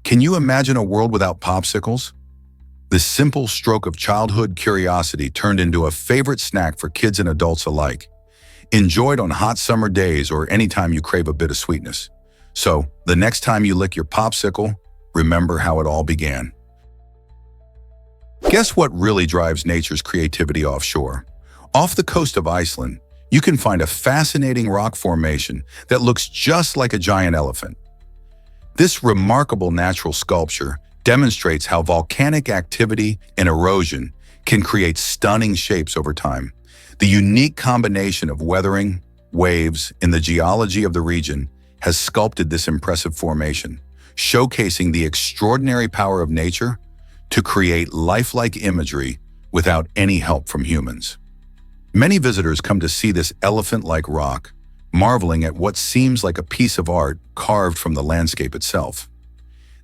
S1: Can you imagine a world without popsicles? This simple stroke of childhood curiosity turned into a favorite snack for kids and adults alike, enjoyed on hot summer days or anytime you crave a bit of sweetness. So, the next time you lick your popsicle, remember how it all began. Guess what really drives nature's creativity offshore? Off the coast of Iceland, you can find a fascinating rock formation that looks just like a giant elephant. This remarkable natural sculpture demonstrates how volcanic activity and erosion can create stunning shapes over time. The unique combination of weathering, waves, and the geology of the region has sculpted this impressive formation, showcasing the extraordinary power of nature to create lifelike imagery without any help from humans. Many visitors come to see this elephant-like rock, marveling at what seems like a piece of art carved from the landscape itself.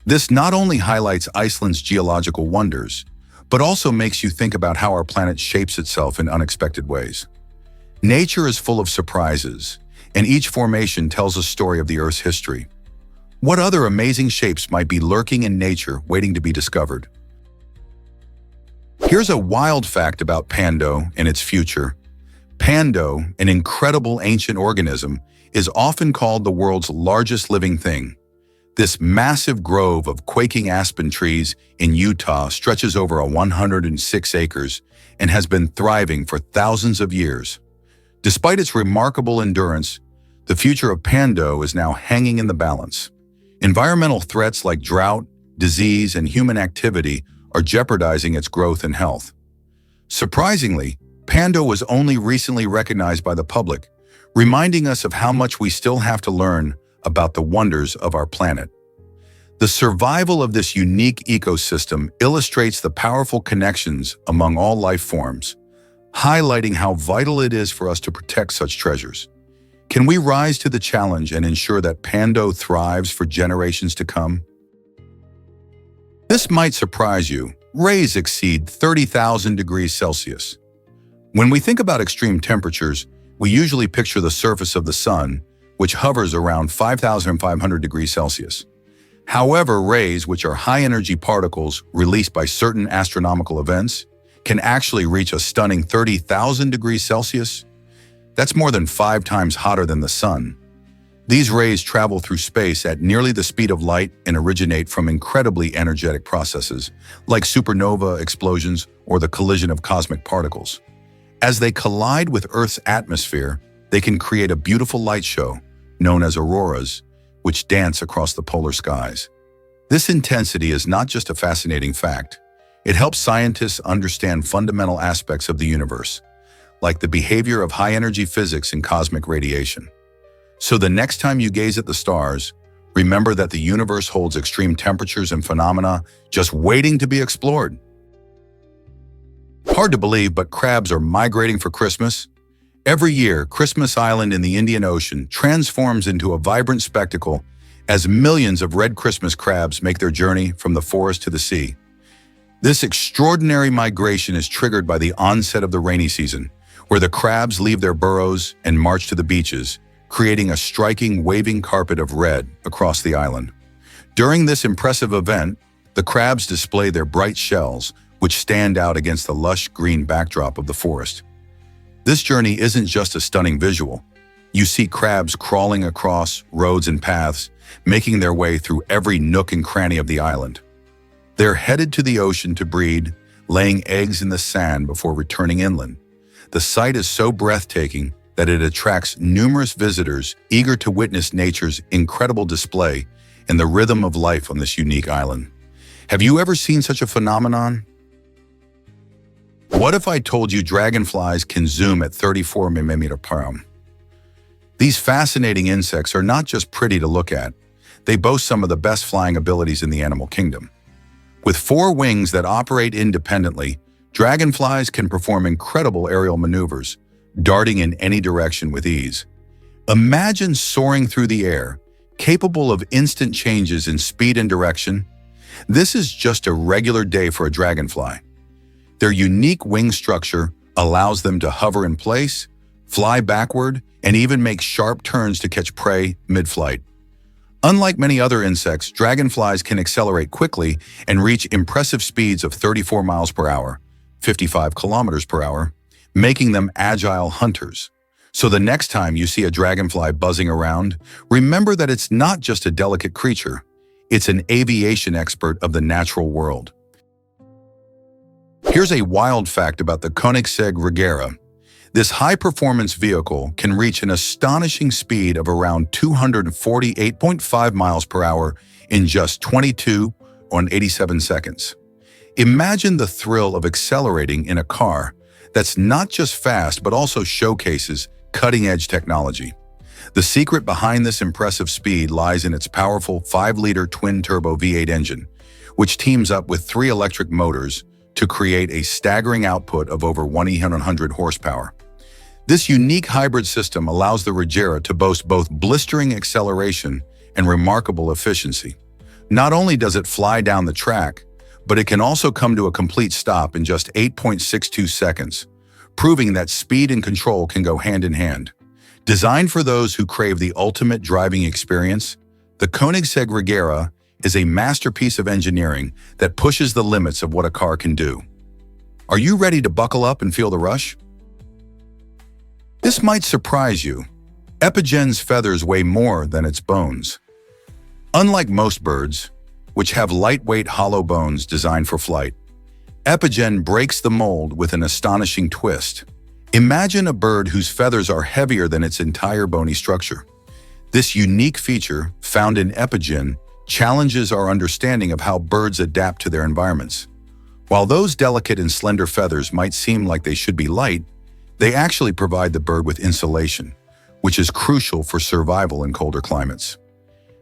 S1: This not only highlights Iceland's geological wonders, but also makes you think about how our planet shapes itself in unexpected ways. Nature is full of surprises, and each formation tells a story of the Earth's history. What other amazing shapes might be lurking in nature waiting to be discovered? Here's a wild fact about Pando and its future. Pando, an incredible ancient organism, is often called the world's largest living thing. This massive grove of quaking aspen trees in Utah stretches over 106 acres and has been thriving for thousands of years. Despite its remarkable endurance, the future of Pando is now hanging in the balance. Environmental threats like drought, disease, and human activity are jeopardizing its growth and health. Surprisingly, Pando was only recently recognized by the public, reminding us of how much we still have to learn about the wonders of our planet. The survival of this unique ecosystem illustrates the powerful connections among all life forms, highlighting how vital it is for us to protect such treasures. Can we rise to the challenge and ensure that Pando thrives for generations to come? This might surprise you. Rays exceed 30,000 degrees Celsius. When we think about extreme temperatures, we usually picture the surface of the sun, which hovers around 5,500 degrees Celsius. However, rays, which are high-energy particles released by certain astronomical events, can actually reach a stunning 30,000 degrees Celsius. That's more than 5 times hotter than the sun. These rays travel through space at nearly the speed of light and originate from incredibly energetic processes, like supernova explosions or the collision of cosmic particles. As they collide with Earth's atmosphere, they can create a beautiful light show, known as auroras, which dance across the polar skies. This intensity is not just a fascinating fact. It helps scientists understand fundamental aspects of the universe, like the behavior of high-energy physics and cosmic radiation. So the next time you gaze at the stars, remember that the universe holds extreme temperatures and phenomena just waiting to be explored. Hard to believe, but crabs are migrating for Christmas. Every year, Christmas Island in the Indian Ocean transforms into a vibrant spectacle as millions of red Christmas crabs make their journey from the forest to the sea. This extraordinary migration is triggered by the onset of the rainy season, where the crabs leave their burrows and march to the beaches, creating a striking waving carpet of red across the island. During this impressive event, the crabs display their bright shells, which stand out against the lush green backdrop of the forest. This journey isn't just a stunning visual. You see crabs crawling across roads and paths, making their way through every nook and cranny of the island. They're headed to the ocean to breed, laying eggs in the sand before returning inland. The sight is so breathtaking that it attracts numerous visitors eager to witness nature's incredible display and the rhythm of life on this unique island. Have you ever seen such a phenomenon? What if I told you dragonflies can zoom at 34 mm per hour? These fascinating insects are not just pretty to look at, they boast some of the best flying abilities in the animal kingdom. With 4 wings that operate independently, dragonflies can perform incredible aerial maneuvers, darting in any direction with ease. Imagine soaring through the air, capable of instant changes in speed and direction. This is just a regular day for a dragonfly. Their unique wing structure allows them to hover in place, fly backward, and even make sharp turns to catch prey mid-flight. Unlike many other insects, dragonflies can accelerate quickly and reach impressive speeds of 34 miles per hour, 55 kilometers per hour, making them agile hunters. So the next time you see a dragonfly buzzing around, remember that it's not just a delicate creature, it's an aviation expert of the natural world. Here's a wild fact about the Koenigsegg Regera. This high-performance vehicle can reach an astonishing speed of around 248.5 miles per hour in just 22.87 seconds. Imagine the thrill of accelerating in a car that's not just fast but also showcases cutting-edge technology. The secret behind this impressive speed lies in its powerful 5-liter twin-turbo V8 engine, which teams up with 3 electric motors to create a staggering output of over 1,100 horsepower. This unique hybrid system allows the Regera to boast both blistering acceleration and remarkable efficiency. Not only does it fly down the track, but it can also come to a complete stop in just 8.62 seconds, proving that speed and control can go hand in hand. Designed for those who crave the ultimate driving experience, the Koenigsegg Regera is a masterpiece of engineering that pushes the limits of what a car can do. Are you ready to buckle up and feel the rush? This might surprise you. Epigen's feathers weigh more than its bones. Unlike most birds, which have lightweight hollow bones designed for flight, Epigen breaks the mold with an astonishing twist. Imagine a bird whose feathers are heavier than its entire bony structure. This unique feature, found in Epigen, challenges our understanding of how birds adapt to their environments. While those delicate and slender feathers might seem like they should be light, they actually provide the bird with insulation, which is crucial for survival in colder climates.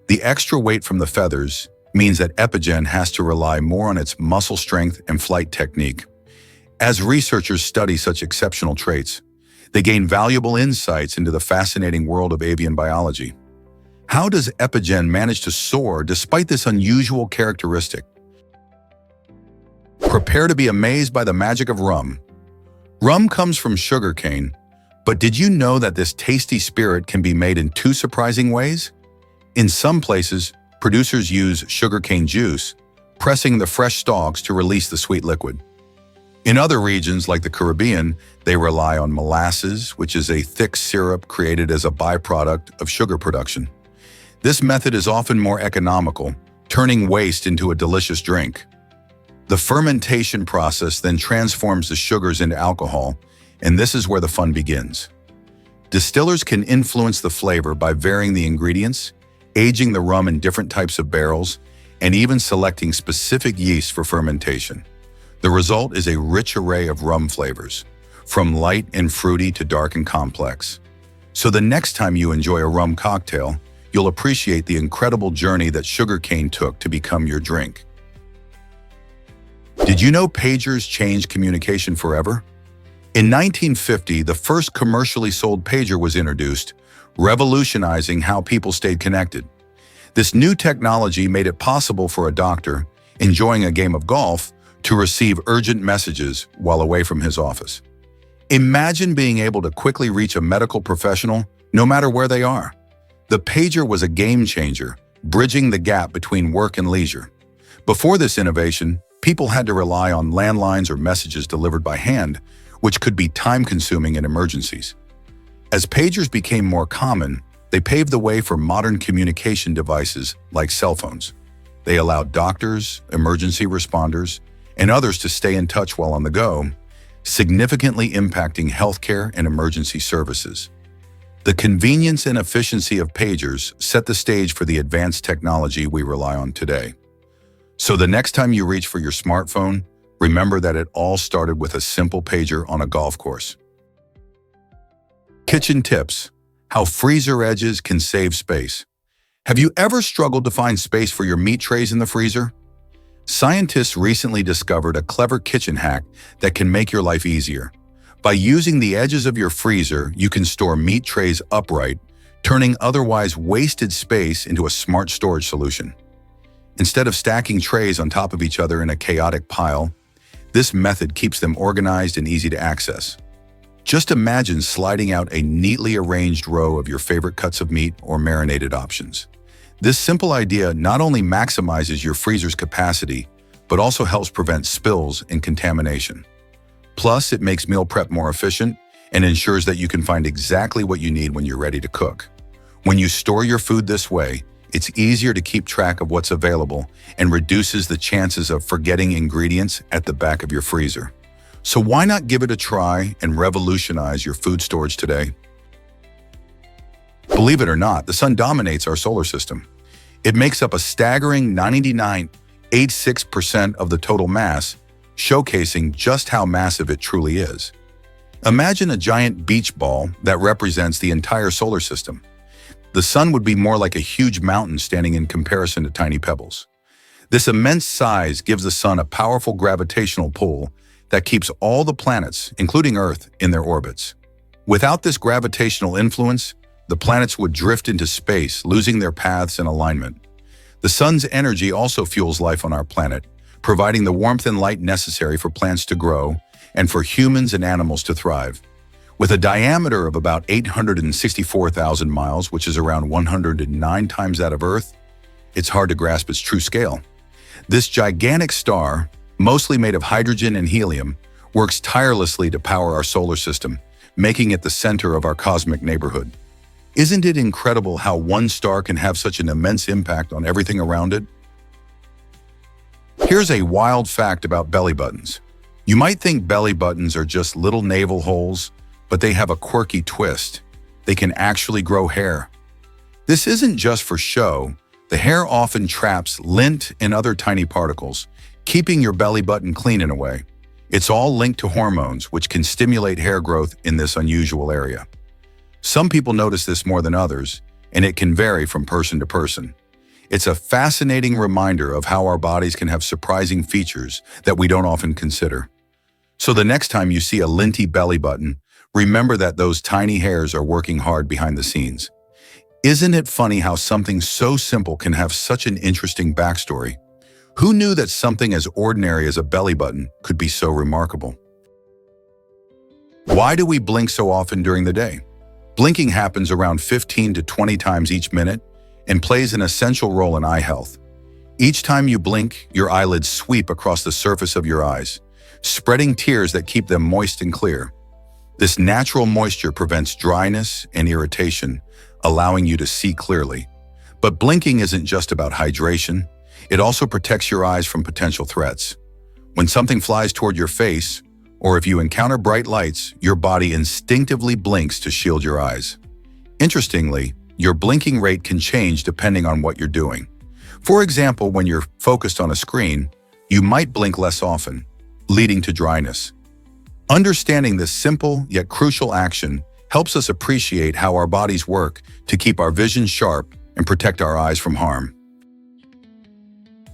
S1: The extra weight from the feathers means that Epigen has to rely more on its muscle strength and flight technique. As researchers study such exceptional traits, they gain valuable insights into the fascinating world of avian biology. How does Epigen manage to soar despite this unusual characteristic? Prepare to be amazed by the magic of rum. Rum comes from sugarcane, but did you know that this tasty spirit can be made in 2 surprising ways? In some places, producers use sugarcane juice, pressing the fresh stalks to release the sweet liquid. In other regions, like the Caribbean, they rely on molasses, which is a thick syrup created as a byproduct of sugar production. This method is often more economical, turning waste into a delicious drink. The fermentation process then transforms the sugars into alcohol, and this is where the fun begins. Distillers can influence the flavor by varying the ingredients, aging the rum in different types of barrels, and even selecting specific yeast for fermentation. The result is a rich array of rum flavors, from light and fruity to dark and complex. So the next time you enjoy a rum cocktail, you'll appreciate the incredible journey that sugarcane took to become your drink. Did you know pagers changed communication forever? In 1950, the first commercially sold pager was introduced, revolutionizing how people stayed connected. This new technology made it possible for a doctor, enjoying a game of golf, to receive urgent messages while away from his office. Imagine being able to quickly reach a medical professional no matter where they are. The pager was a game changer, bridging the gap between work and leisure. Before this innovation, people had to rely on landlines or messages delivered by hand, which could be time-consuming in emergencies. As pagers became more common, they paved the way for modern communication devices like cell phones. They allowed doctors, emergency responders, and others to stay in touch while on the go, significantly impacting healthcare and emergency services. The convenience and efficiency of pagers set the stage for the advanced technology we rely on today. So the next time you reach for your smartphone, remember that it all started with a simple pager on a golf course. Kitchen tips: how freezer edges can save space. Have you ever struggled to find space for your meat trays in the freezer? Scientists recently discovered a clever kitchen hack that can make your life easier. By using the edges of your freezer, you can store meat trays upright, turning otherwise wasted space into a smart storage solution. Instead of stacking trays on top of each other in a chaotic pile, this method keeps them organized and easy to access. Just imagine sliding out a neatly arranged row of your favorite cuts of meat or marinated options. This simple idea not only maximizes your freezer's capacity, but also helps prevent spills and contamination. Plus, it makes meal prep more efficient and ensures that you can find exactly what you need when you're ready to cook. When you store your food this way, it's easier to keep track of what's available and reduces the chances of forgetting ingredients at the back of your freezer. So why not give it a try and revolutionize your food storage today? Believe it or not, the sun dominates our solar system. It makes up a staggering 99.86% of the total mass, showcasing just how massive it truly is. Imagine a giant beach ball that represents the entire solar system. The sun would be more like a huge mountain standing in comparison to tiny pebbles. This immense size gives the sun a powerful gravitational pull that keeps all the planets, including Earth, in their orbits. Without this gravitational influence, the planets would drift into space, losing their paths and alignment. The sun's energy also fuels life on our planet, providing the warmth and light necessary for plants to grow and for humans and animals to thrive. With a diameter of about 864,000 miles, which is around 109 times that of Earth, it's hard to grasp its true scale. This gigantic star, mostly made of hydrogen and helium, works tirelessly to power our solar system, making it the center of our cosmic neighborhood. Isn't it incredible how one star can have such an immense impact on everything around it? Here's a wild fact about belly buttons. You might think belly buttons are just little navel holes, but they have a quirky twist. They can actually grow hair. This isn't just for show. The hair often traps lint and other tiny particles, keeping your belly button clean in a way. It's all linked to hormones, which can stimulate hair growth in this unusual area. Some people notice this more than others, and it can vary from person to person. It's a fascinating reminder of how our bodies can have surprising features that we don't often consider. So the next time you see a linty belly button, remember that those tiny hairs are working hard behind the scenes. Isn't it funny how something so simple can have such an interesting backstory? Who knew that something as ordinary as a belly button could be so remarkable? Why do we blink so often during the day? Blinking happens around 15 to 20 times each minute and plays an essential role in eye health. Each time you blink, your eyelids sweep across the surface of your eyes, spreading tears that keep them moist and clear. This natural moisture prevents dryness and irritation, allowing you to see clearly. But blinking isn't just about hydration. It also protects your eyes from potential threats. When something flies toward your face, or if you encounter bright lights, your body instinctively blinks to shield your eyes. Interestingly, your blinking rate can change depending on what you're doing. For example, when you're focused on a screen, you might blink less often, leading to dryness. Understanding this simple yet crucial action helps us appreciate how our bodies work to keep our vision sharp and protect our eyes from harm.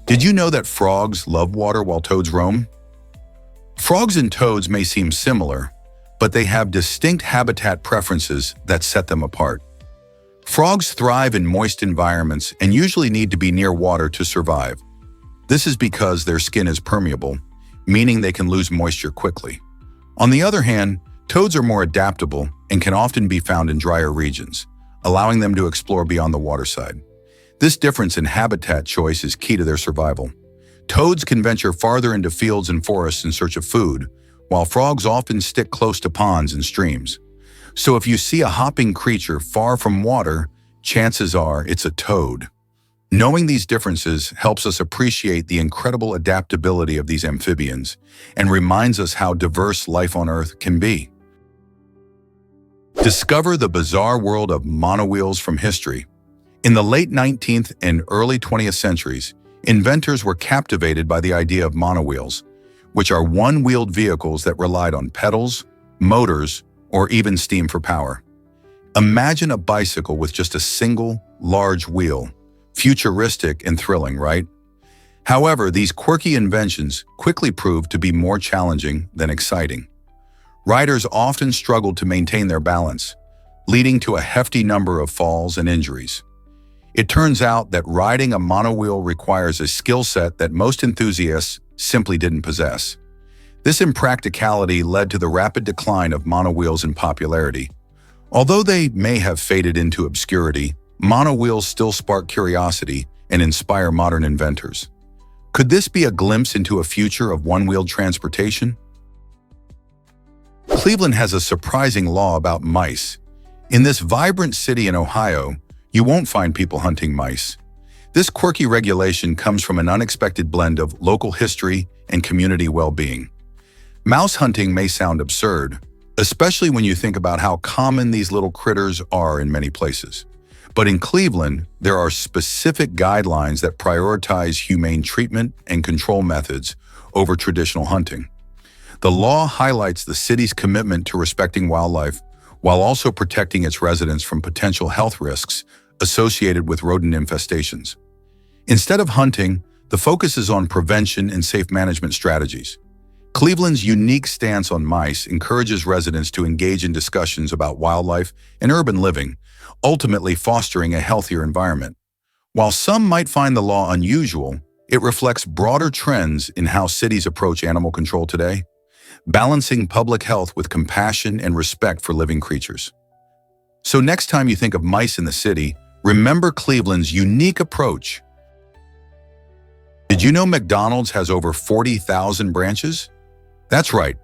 S1: Did you know that frogs love water while toads roam? Frogs and toads may seem similar, but they have distinct habitat preferences that set them apart. Frogs thrive in moist environments and usually need to be near water to survive. This is because their skin is permeable, meaning they can lose moisture quickly. On the other hand, toads are more adaptable and can often be found in drier regions, allowing them to explore beyond the waterside. This difference in habitat choice is key to their survival. Toads can venture farther into fields and forests in search of food, while frogs often stick close to ponds and streams. So if you see a hopping creature far from water, chances are it's a toad. Knowing these differences helps us appreciate the incredible adaptability of these amphibians and reminds us how diverse life on Earth can be. Discover the bizarre world of monowheels from history. In the late 19th and early 20th centuries, inventors were captivated by the idea of monowheels, which are one-wheeled vehicles that relied on pedals, motors, or even steam for power. Imagine a bicycle with just a single, large wheel. Futuristic and thrilling, right? However, these quirky inventions quickly proved to be more challenging than exciting. Riders often struggled to maintain their balance, leading to a hefty number of falls and injuries. It turns out that riding a monowheel requires a skill set that most enthusiasts simply didn't possess. This impracticality led to the rapid decline of monowheels in popularity. Although they may have faded into obscurity, monowheels still spark curiosity and inspire modern inventors. Could this be a glimpse into a future of one-wheeled transportation? Cleveland has a surprising law about mice. In this vibrant city in Ohio, you won't find people hunting mice. This quirky regulation comes from an unexpected blend of local history and community well-being. Mouse hunting may sound absurd, especially when you think about how common these little critters are in many places. But in Cleveland, there are specific guidelines that prioritize humane treatment and control methods over traditional hunting. The law highlights the city's commitment to respecting wildlife while also protecting its residents from potential health risks associated with rodent infestations. Instead of hunting, the focus is on prevention and safe management strategies. Cleveland's unique stance on mice encourages residents to engage in discussions about wildlife and urban living, ultimately fostering a healthier environment. While some might find the law unusual, it reflects broader trends in how cities approach animal control today, balancing public health with compassion and respect for living creatures. So next time you think of mice in the city, remember Cleveland's unique approach. Did you know McDonald's has over 40,000 branches? That's right.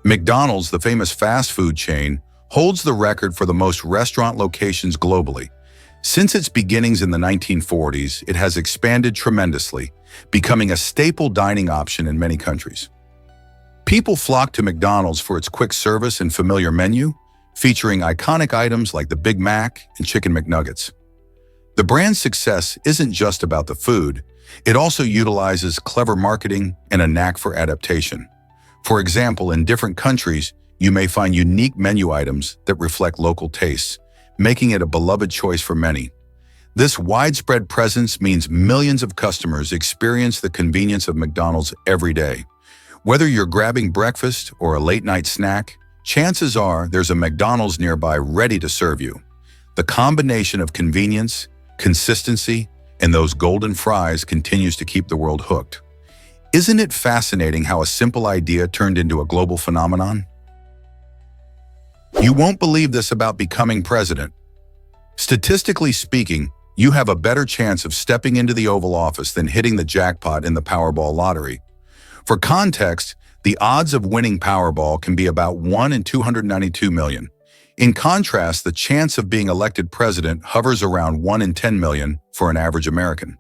S1: McDonald's, the famous fast food chain, holds the record for the most restaurant locations globally. Since its beginnings in the 1940s, it has expanded tremendously, becoming a staple dining option in many countries. People flock to McDonald's for its quick service and familiar menu, featuring iconic items like the Big Mac and Chicken McNuggets. The brand's success isn't just about the food, it also utilizes clever marketing and a knack for adaptation. For example, in different countries, you may find unique menu items that reflect local tastes, making it a beloved choice for many. This widespread presence means millions of customers experience the convenience of McDonald's every day. Whether you're grabbing breakfast or a late-night snack, chances are there's a McDonald's nearby ready to serve you. The combination of convenience, consistency, and those golden fries continues to keep the world hooked. Isn't it fascinating how a simple idea turned into a global phenomenon? You won't believe this about becoming president. Statistically speaking, you have a better chance of stepping into the Oval Office than hitting the jackpot in the Powerball lottery. For context, the odds of winning Powerball can be about 1 in 292 million. In contrast, the chance of being elected president hovers around 1 in 10 million for an average American.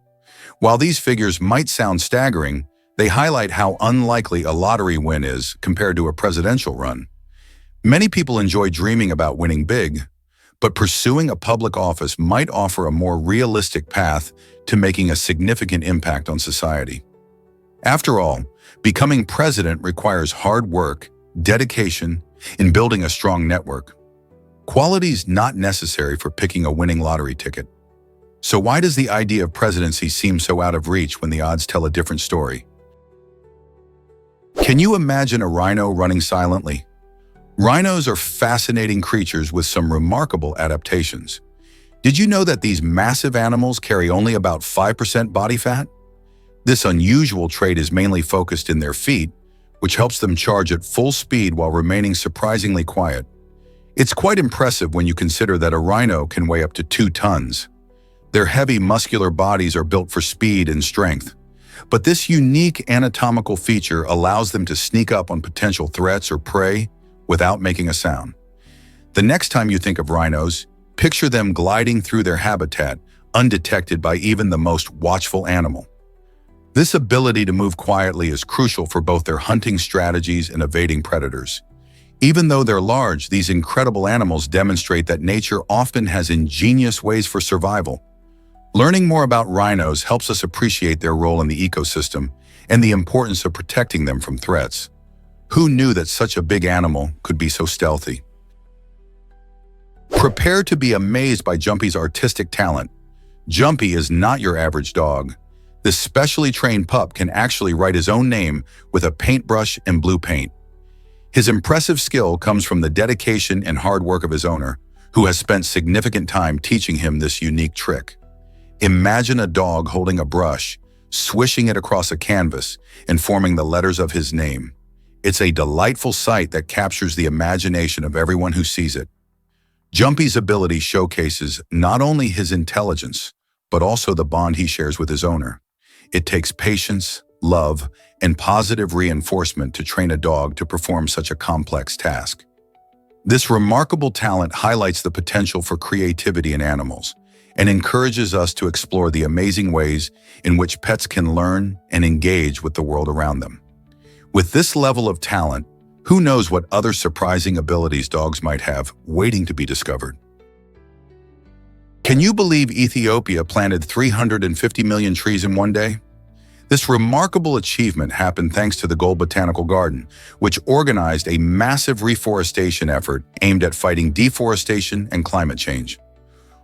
S1: While these figures might sound staggering, they highlight how unlikely a lottery win is compared to a presidential run. Many people enjoy dreaming about winning big, but pursuing a public office might offer a more realistic path to making a significant impact on society. After all, becoming president requires hard work, dedication, and building a strong network. Qualities not necessary for picking a winning lottery ticket. So why does the idea of presidency seem so out of reach when the odds tell a different story? Can you imagine a rhino running silently? Rhinos are fascinating creatures with some remarkable adaptations. Did you know that these massive animals carry only about 5% body fat? This unusual trait is mainly focused in their feet, which helps them charge at full speed while remaining surprisingly quiet. It's quite impressive when you consider that a rhino can weigh up to 2 tons. Their heavy, muscular bodies are built for speed and strength. But this unique anatomical feature allows them to sneak up on potential threats or prey without making a sound. The next time you think of rhinos, picture them gliding through their habitat, undetected by even the most watchful animal. This ability to move quietly is crucial for both their hunting strategies and evading predators. Even though they're large, these incredible animals demonstrate that nature often has ingenious ways for survival. Learning more about rhinos helps us appreciate their role in the ecosystem and the importance of protecting them from threats. Who knew that such a big animal could be so stealthy? Prepare to be amazed by Jumpy's artistic talent. Jumpy is not your average dog. This specially trained pup can actually write his own name with a paintbrush and blue paint. His impressive skill comes from the dedication and hard work of his owner, who has spent significant time teaching him this unique trick. Imagine a dog holding a brush, swishing it across a canvas, and forming the letters of his name. It's a delightful sight that captures the imagination of everyone who sees it. Jumpy's ability showcases not only his intelligence, but also the bond he shares with his owner. It takes patience, love, and positive reinforcement to train a dog to perform such a complex task. This remarkable talent highlights the potential for creativity in animals and encourages us to explore the amazing ways in which pets can learn and engage with the world around them. With this level of talent, who knows what other surprising abilities dogs might have waiting to be discovered? Can you believe Ethiopia planted 350 million trees in one day? This remarkable achievement happened thanks to the Gold Botanical Garden, which organized a massive reforestation effort aimed at fighting deforestation and climate change.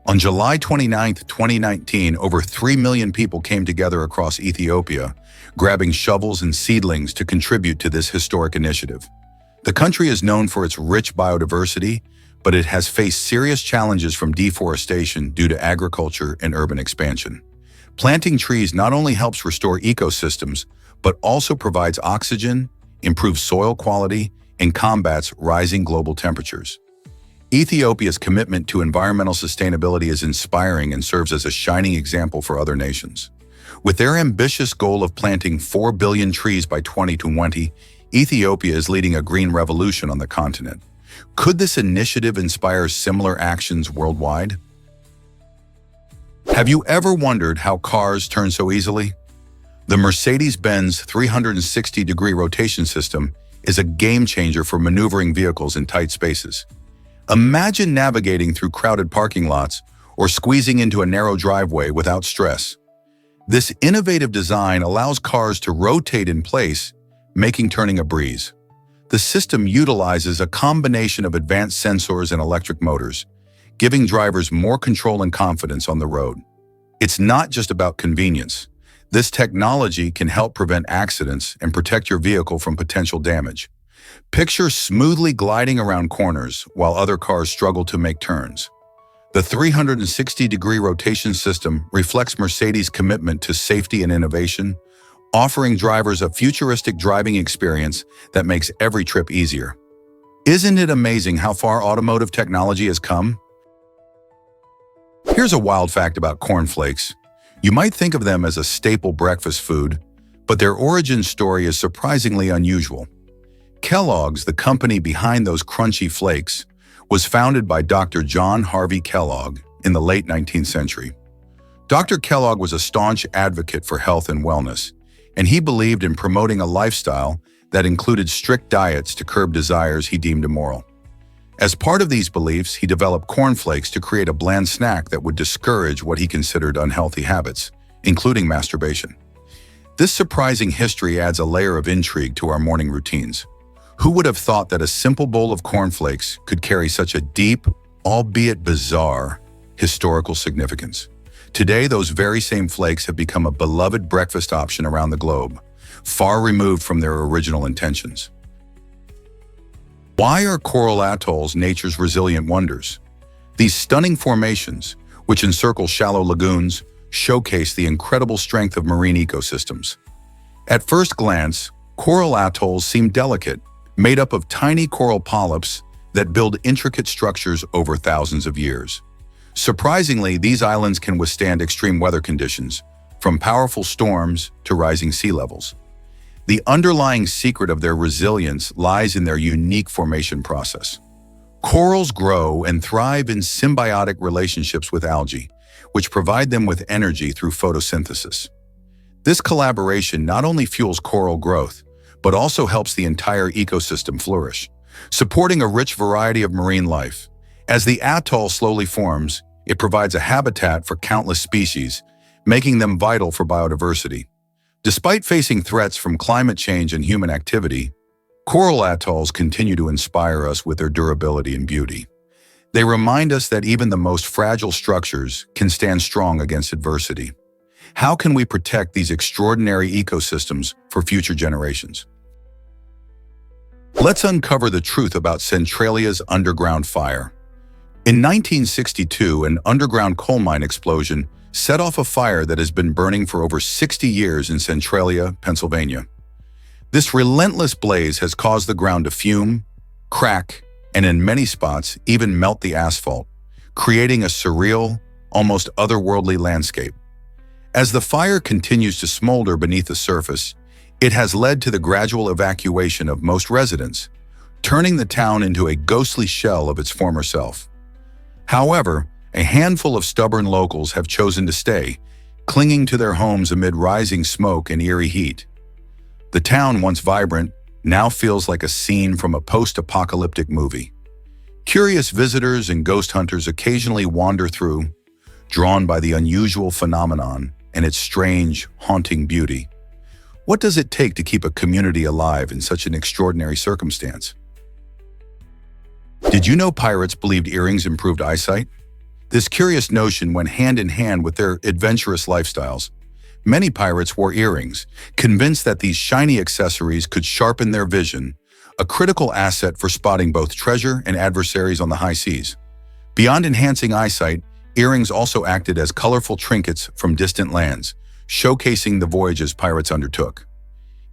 S1: On July 29, 2019, over 3 million people came together across Ethiopia, grabbing shovels and seedlings to contribute to this historic initiative. The country is known for its rich biodiversity, but it has faced serious challenges from deforestation due to agriculture and urban expansion. Planting trees not only helps restore ecosystems, but also provides oxygen, improves soil quality, and combats rising global temperatures. Ethiopia's commitment to environmental sustainability is inspiring and serves as a shining example for other nations. With their ambitious goal of planting 4 billion trees by 2020, Ethiopia is leading a green revolution on the continent. Could this initiative inspire similar actions worldwide? Have you ever wondered how cars turn so easily? The Mercedes-Benz 360-degree rotation system is a game-changer for maneuvering vehicles in tight spaces. Imagine navigating through crowded parking lots or squeezing into a narrow driveway without stress. This innovative design allows cars to rotate in place, making turning a breeze. The system utilizes a combination of advanced sensors and electric motors, giving drivers more control and confidence on the road. It's not just about convenience. This technology can help prevent accidents and protect your vehicle from potential damage. Picture smoothly gliding around corners while other cars struggle to make turns. The 360-degree rotation system reflects Mercedes' commitment to safety and innovation, offering drivers a futuristic driving experience that makes every trip easier. Isn't it amazing how far automotive technology has come? Here's a wild fact about cornflakes. You might think of them as a staple breakfast food, but their origin story is surprisingly unusual. Kellogg's, the company behind those crunchy flakes, was founded by Dr. John Harvey Kellogg in the late 19th century. Dr. Kellogg was a staunch advocate for health and wellness, and he believed in promoting a lifestyle that included strict diets to curb desires he deemed immoral. As part of these beliefs, he developed cornflakes to create a bland snack that would discourage what he considered unhealthy habits, including masturbation. This surprising history adds a layer of intrigue to our morning routines. Who would have thought that a simple bowl of cornflakes could carry such a deep, albeit bizarre, historical significance? Today, those very same flakes have become a beloved breakfast option around the globe, far removed from their original intentions. Why are coral atolls nature's resilient wonders? These stunning formations, which encircle shallow lagoons, showcase the incredible strength of marine ecosystems. At first glance, Coral atolls seem delicate, made up of tiny coral polyps that build intricate structures over thousands of years. Surprisingly, these islands can withstand extreme weather conditions, from powerful storms to rising sea levels. The underlying secret of their resilience lies in their unique formation process. Corals grow and thrive in symbiotic relationships with algae, which provide them with energy through photosynthesis. This collaboration not only fuels coral growth, but also helps the entire ecosystem flourish, supporting a rich variety of marine life. As the atoll slowly forms, it provides a habitat for countless species, making them vital for biodiversity. Despite facing threats from climate change and human activity, coral atolls continue to inspire us with their durability and beauty. They remind us that even the most fragile structures can stand strong against adversity. How can we protect these extraordinary ecosystems for future generations? Let's uncover the truth about Centralia's underground fire. In 1962, an underground coal mine explosion set off a fire that has been burning for over 60 years in Centralia, Pennsylvania. This relentless blaze has caused the ground to fume, crack, and in many spots even melt the asphalt, creating a surreal, almost otherworldly landscape. As the fire continues to smolder beneath the surface, it has led to the gradual evacuation of most residents, turning the town into a ghostly shell of its former self. However, a handful of stubborn locals have chosen to stay, clinging to their homes amid rising smoke and eerie heat. The town, once vibrant, now feels like a scene from a post-apocalyptic movie. Curious visitors and ghost hunters occasionally wander through, drawn by the unusual phenomenon and its strange, haunting beauty. What does it take to keep a community alive in such an extraordinary circumstance? Did you know pirates believed earrings improved eyesight? This curious notion went hand in hand with their adventurous lifestyles. Many pirates wore earrings, convinced that these shiny accessories could sharpen their vision, a critical asset for spotting both treasure and adversaries on the high seas. Beyond enhancing eyesight, earrings also acted as colorful trinkets from distant lands, showcasing the voyages pirates undertook.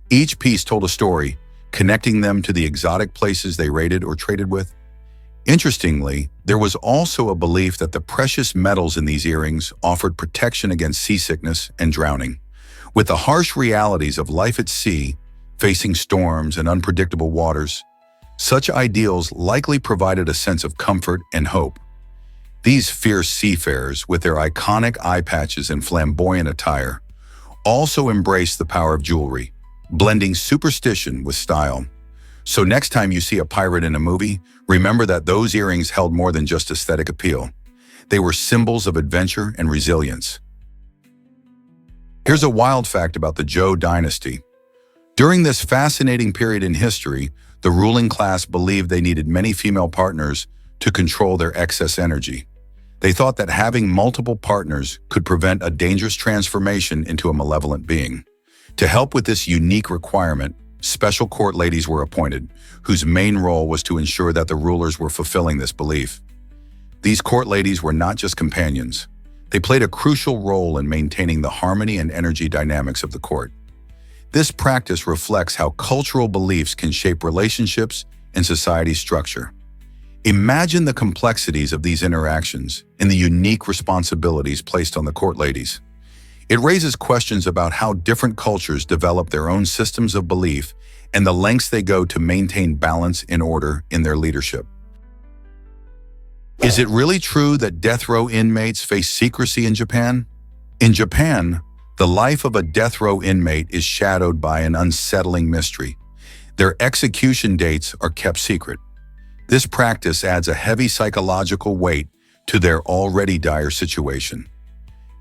S1: Each piece told a story, connecting them to the exotic places they raided or traded with. Interestingly, there was also a belief that the precious metals in these earrings offered protection against seasickness and drowning. With the harsh realities of life at sea, facing storms and unpredictable waters, such ideals likely provided a sense of comfort and hope. These fierce seafarers, with their iconic eye patches and flamboyant attire, also embraced the power of jewelry, blending superstition with style. So next time you see a pirate in a movie, remember that those earrings held more than just aesthetic appeal. They were symbols of adventure and resilience. Here's a wild fact about the Zhou dynasty. During this fascinating period in history, the ruling class believed they needed many female partners to control their excess energy. They thought that having multiple partners could prevent a dangerous transformation into a malevolent being. To help with this unique requirement, special court ladies were appointed, whose main role was to ensure that the rulers were fulfilling this belief. These court ladies were not just companions. They played a crucial role in maintaining the harmony and energy dynamics of the court. This practice reflects how cultural beliefs can shape relationships and society's structure. Imagine the complexities of these interactions and the unique responsibilities placed on the court ladies. It raises questions about how different cultures develop their own systems of belief and the lengths they go to maintain balance and order in their leadership. Is it really true that death row inmates face secrecy in Japan? In Japan, the life of a death row inmate is shadowed by an unsettling mystery. Their execution dates are kept secret. This practice adds a heavy psychological weight to their already dire situation.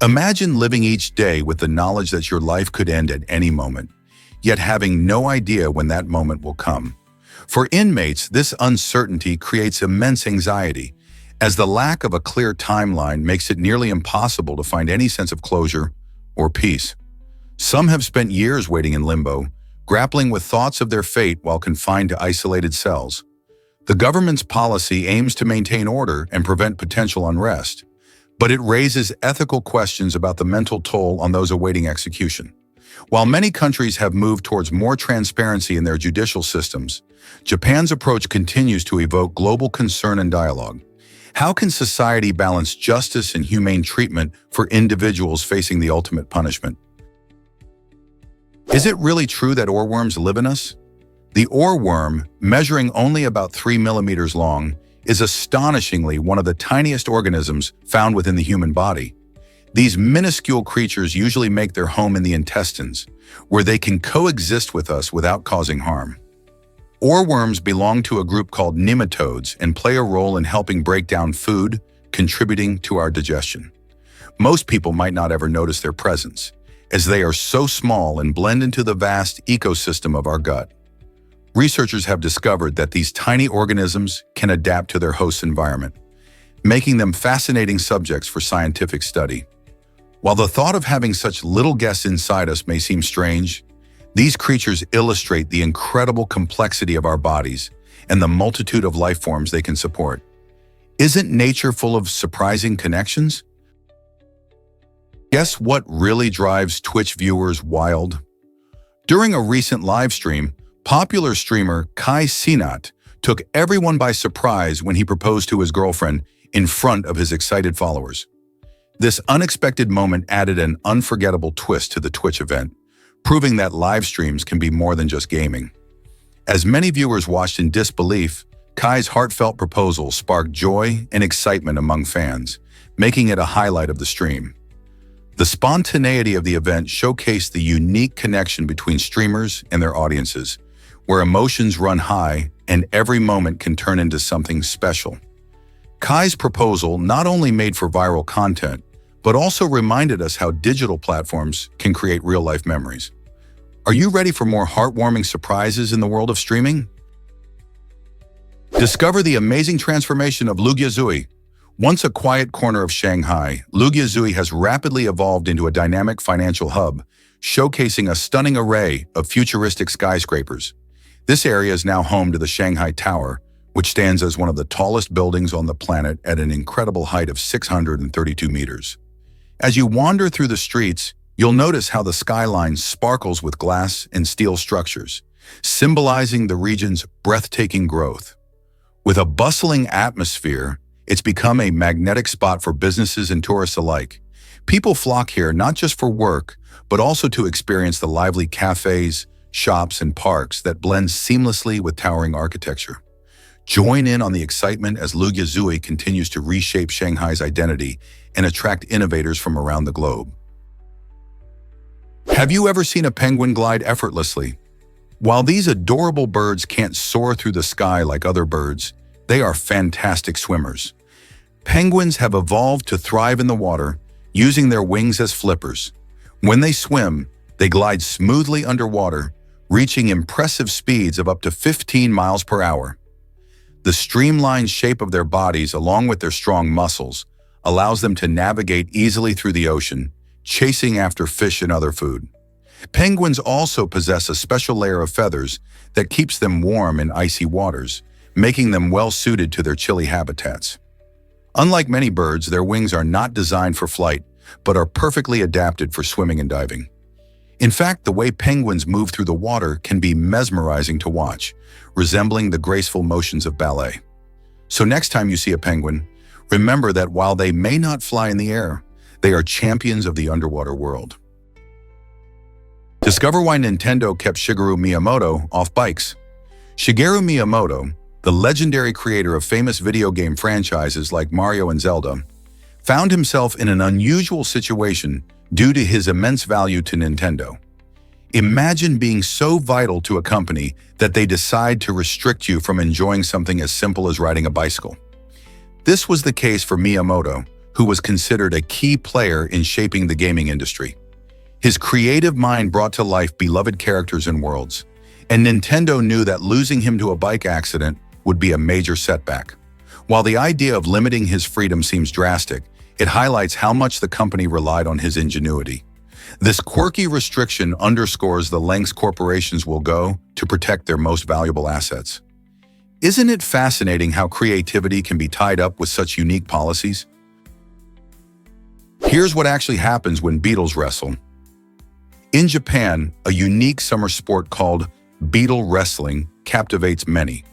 S1: Imagine living each day with the knowledge that your life could end at any moment, yet having no idea when that moment will come. For inmates, this uncertainty creates immense anxiety, as the lack of a clear timeline makes it nearly impossible to find any sense of closure or peace. Some have spent years waiting in limbo, grappling with thoughts of their fate while confined to isolated cells. The government's policy aims to maintain order and prevent potential unrest, but it raises ethical questions about the mental toll on those awaiting execution. While many countries have moved towards more transparency in their judicial systems, Japan's approach continues to evoke global concern and dialogue. How can society balance justice and humane treatment for individuals facing the ultimate punishment? Is it really true that oarworms live in us? The oarworm, measuring only about 3 millimeters long, is astonishingly one of the tiniest organisms found within the human body. These minuscule creatures usually make their home in the intestines, where they can coexist with us without causing harm. Oarworms belong to a group called nematodes and play a role in helping break down food, contributing to our digestion. Most people might not ever notice their presence, as they are so small and blend into the vast ecosystem of our gut. Researchers have discovered that these tiny organisms can adapt to their host's environment, making them fascinating subjects for scientific study. While the thought of having such little guests inside us may seem strange, these creatures illustrate the incredible complexity of our bodies and the multitude of life forms they can support. Isn't nature full of surprising connections? Guess what really drives Twitch viewers wild? During a recent live stream, popular streamer Kai Cenat took everyone by surprise when he proposed to his girlfriend in front of his excited followers. This unexpected moment added an unforgettable twist to the Twitch event, proving that live streams can be more than just gaming. As many viewers watched in disbelief, Kai's heartfelt proposal sparked joy and excitement among fans, making it a highlight of the stream. The spontaneity of the event showcased the unique connection between streamers and their audiences, where emotions run high and every moment can turn into something special. Kai's proposal not only made for viral content, but also reminded us how digital platforms can create real-life memories. Are you ready for more heartwarming surprises in the world of streaming? Discover the amazing transformation of Lugyazui. Once a quiet corner of Shanghai, Lugyazui has rapidly evolved into a dynamic financial hub, showcasing a stunning array of futuristic skyscrapers. This area is now home to the Shanghai Tower, which stands as one of the tallest buildings on the planet at an incredible height of 632 meters. As you wander through the streets, you'll notice how the skyline sparkles with glass and steel structures, symbolizing the region's breathtaking growth. With a bustling atmosphere, it's become a magnetic spot for businesses and tourists alike. People flock here not just for work, but also to experience the lively cafes, shops, and parks that blend seamlessly with towering architecture. Join in on the excitement as Lugyazui continues to reshape Shanghai's identity and attract innovators from around the globe. Have you ever seen a penguin glide effortlessly? While these adorable birds can't soar through the sky like other birds, they are fantastic swimmers. Penguins have evolved to thrive in the water, using their wings as flippers. When they swim, they glide smoothly underwater, reaching impressive speeds of up to 15 miles per hour. The streamlined shape of their bodies, along with their strong muscles, allows them to navigate easily through the ocean, chasing after fish and other food. Penguins also possess a special layer of feathers that keeps them warm in icy waters, making them well-suited to their chilly habitats. Unlike many birds, their wings are not designed for flight, but are perfectly adapted for swimming and diving. In fact, the way penguins move through the water can be mesmerizing to watch, resembling the graceful motions of ballet. So next time you see a penguin, remember that while they may not fly in the air, they are champions of the underwater world. Discover why Nintendo kept Shigeru Miyamoto off bikes. Shigeru Miyamoto, the legendary creator of famous video game franchises like Mario and Zelda, found himself in an unusual situation due to his immense value to Nintendo. Imagine being so vital to a company that they decide to restrict you from enjoying something as simple as riding a bicycle. This was the case for Miyamoto, who was considered a key player in shaping the gaming industry. His creative mind brought to life beloved characters and worlds, and Nintendo knew that losing him to a bike accident would be a major setback. While the idea of limiting his freedom seems drastic, it highlights how much the company relied on his ingenuity. This quirky restriction underscores the lengths corporations will go to protect their most valuable assets. Isn't it fascinating how creativity can be tied up with such unique policies? Here's what actually happens when beetles wrestle. In Japan, a unique summer sport called beetle wrestling captivates many.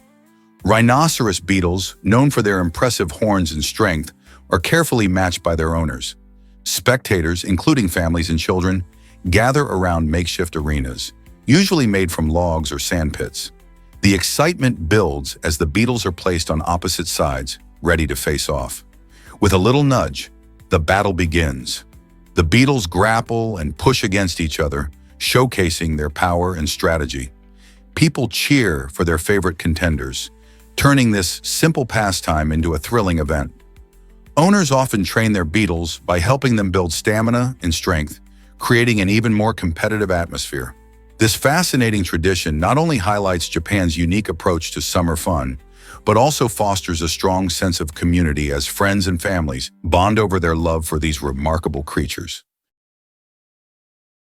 S1: Rhinoceros beetles, known for their impressive horns and strength, are carefully matched by their owners. Spectators, including families and children, gather around makeshift arenas, usually made from logs or sand pits. The excitement builds as the beetles are placed on opposite sides, ready to face off. With a little nudge, the battle begins. The beetles grapple and push against each other, showcasing their power and strategy. People cheer for their favorite contenders, turning this simple pastime into a thrilling event. Owners often train their beetles by helping them build stamina and strength, creating an even more competitive atmosphere. This fascinating tradition not only highlights Japan's unique approach to summer fun, but also fosters a strong sense of community as friends and families bond over their love for these remarkable creatures.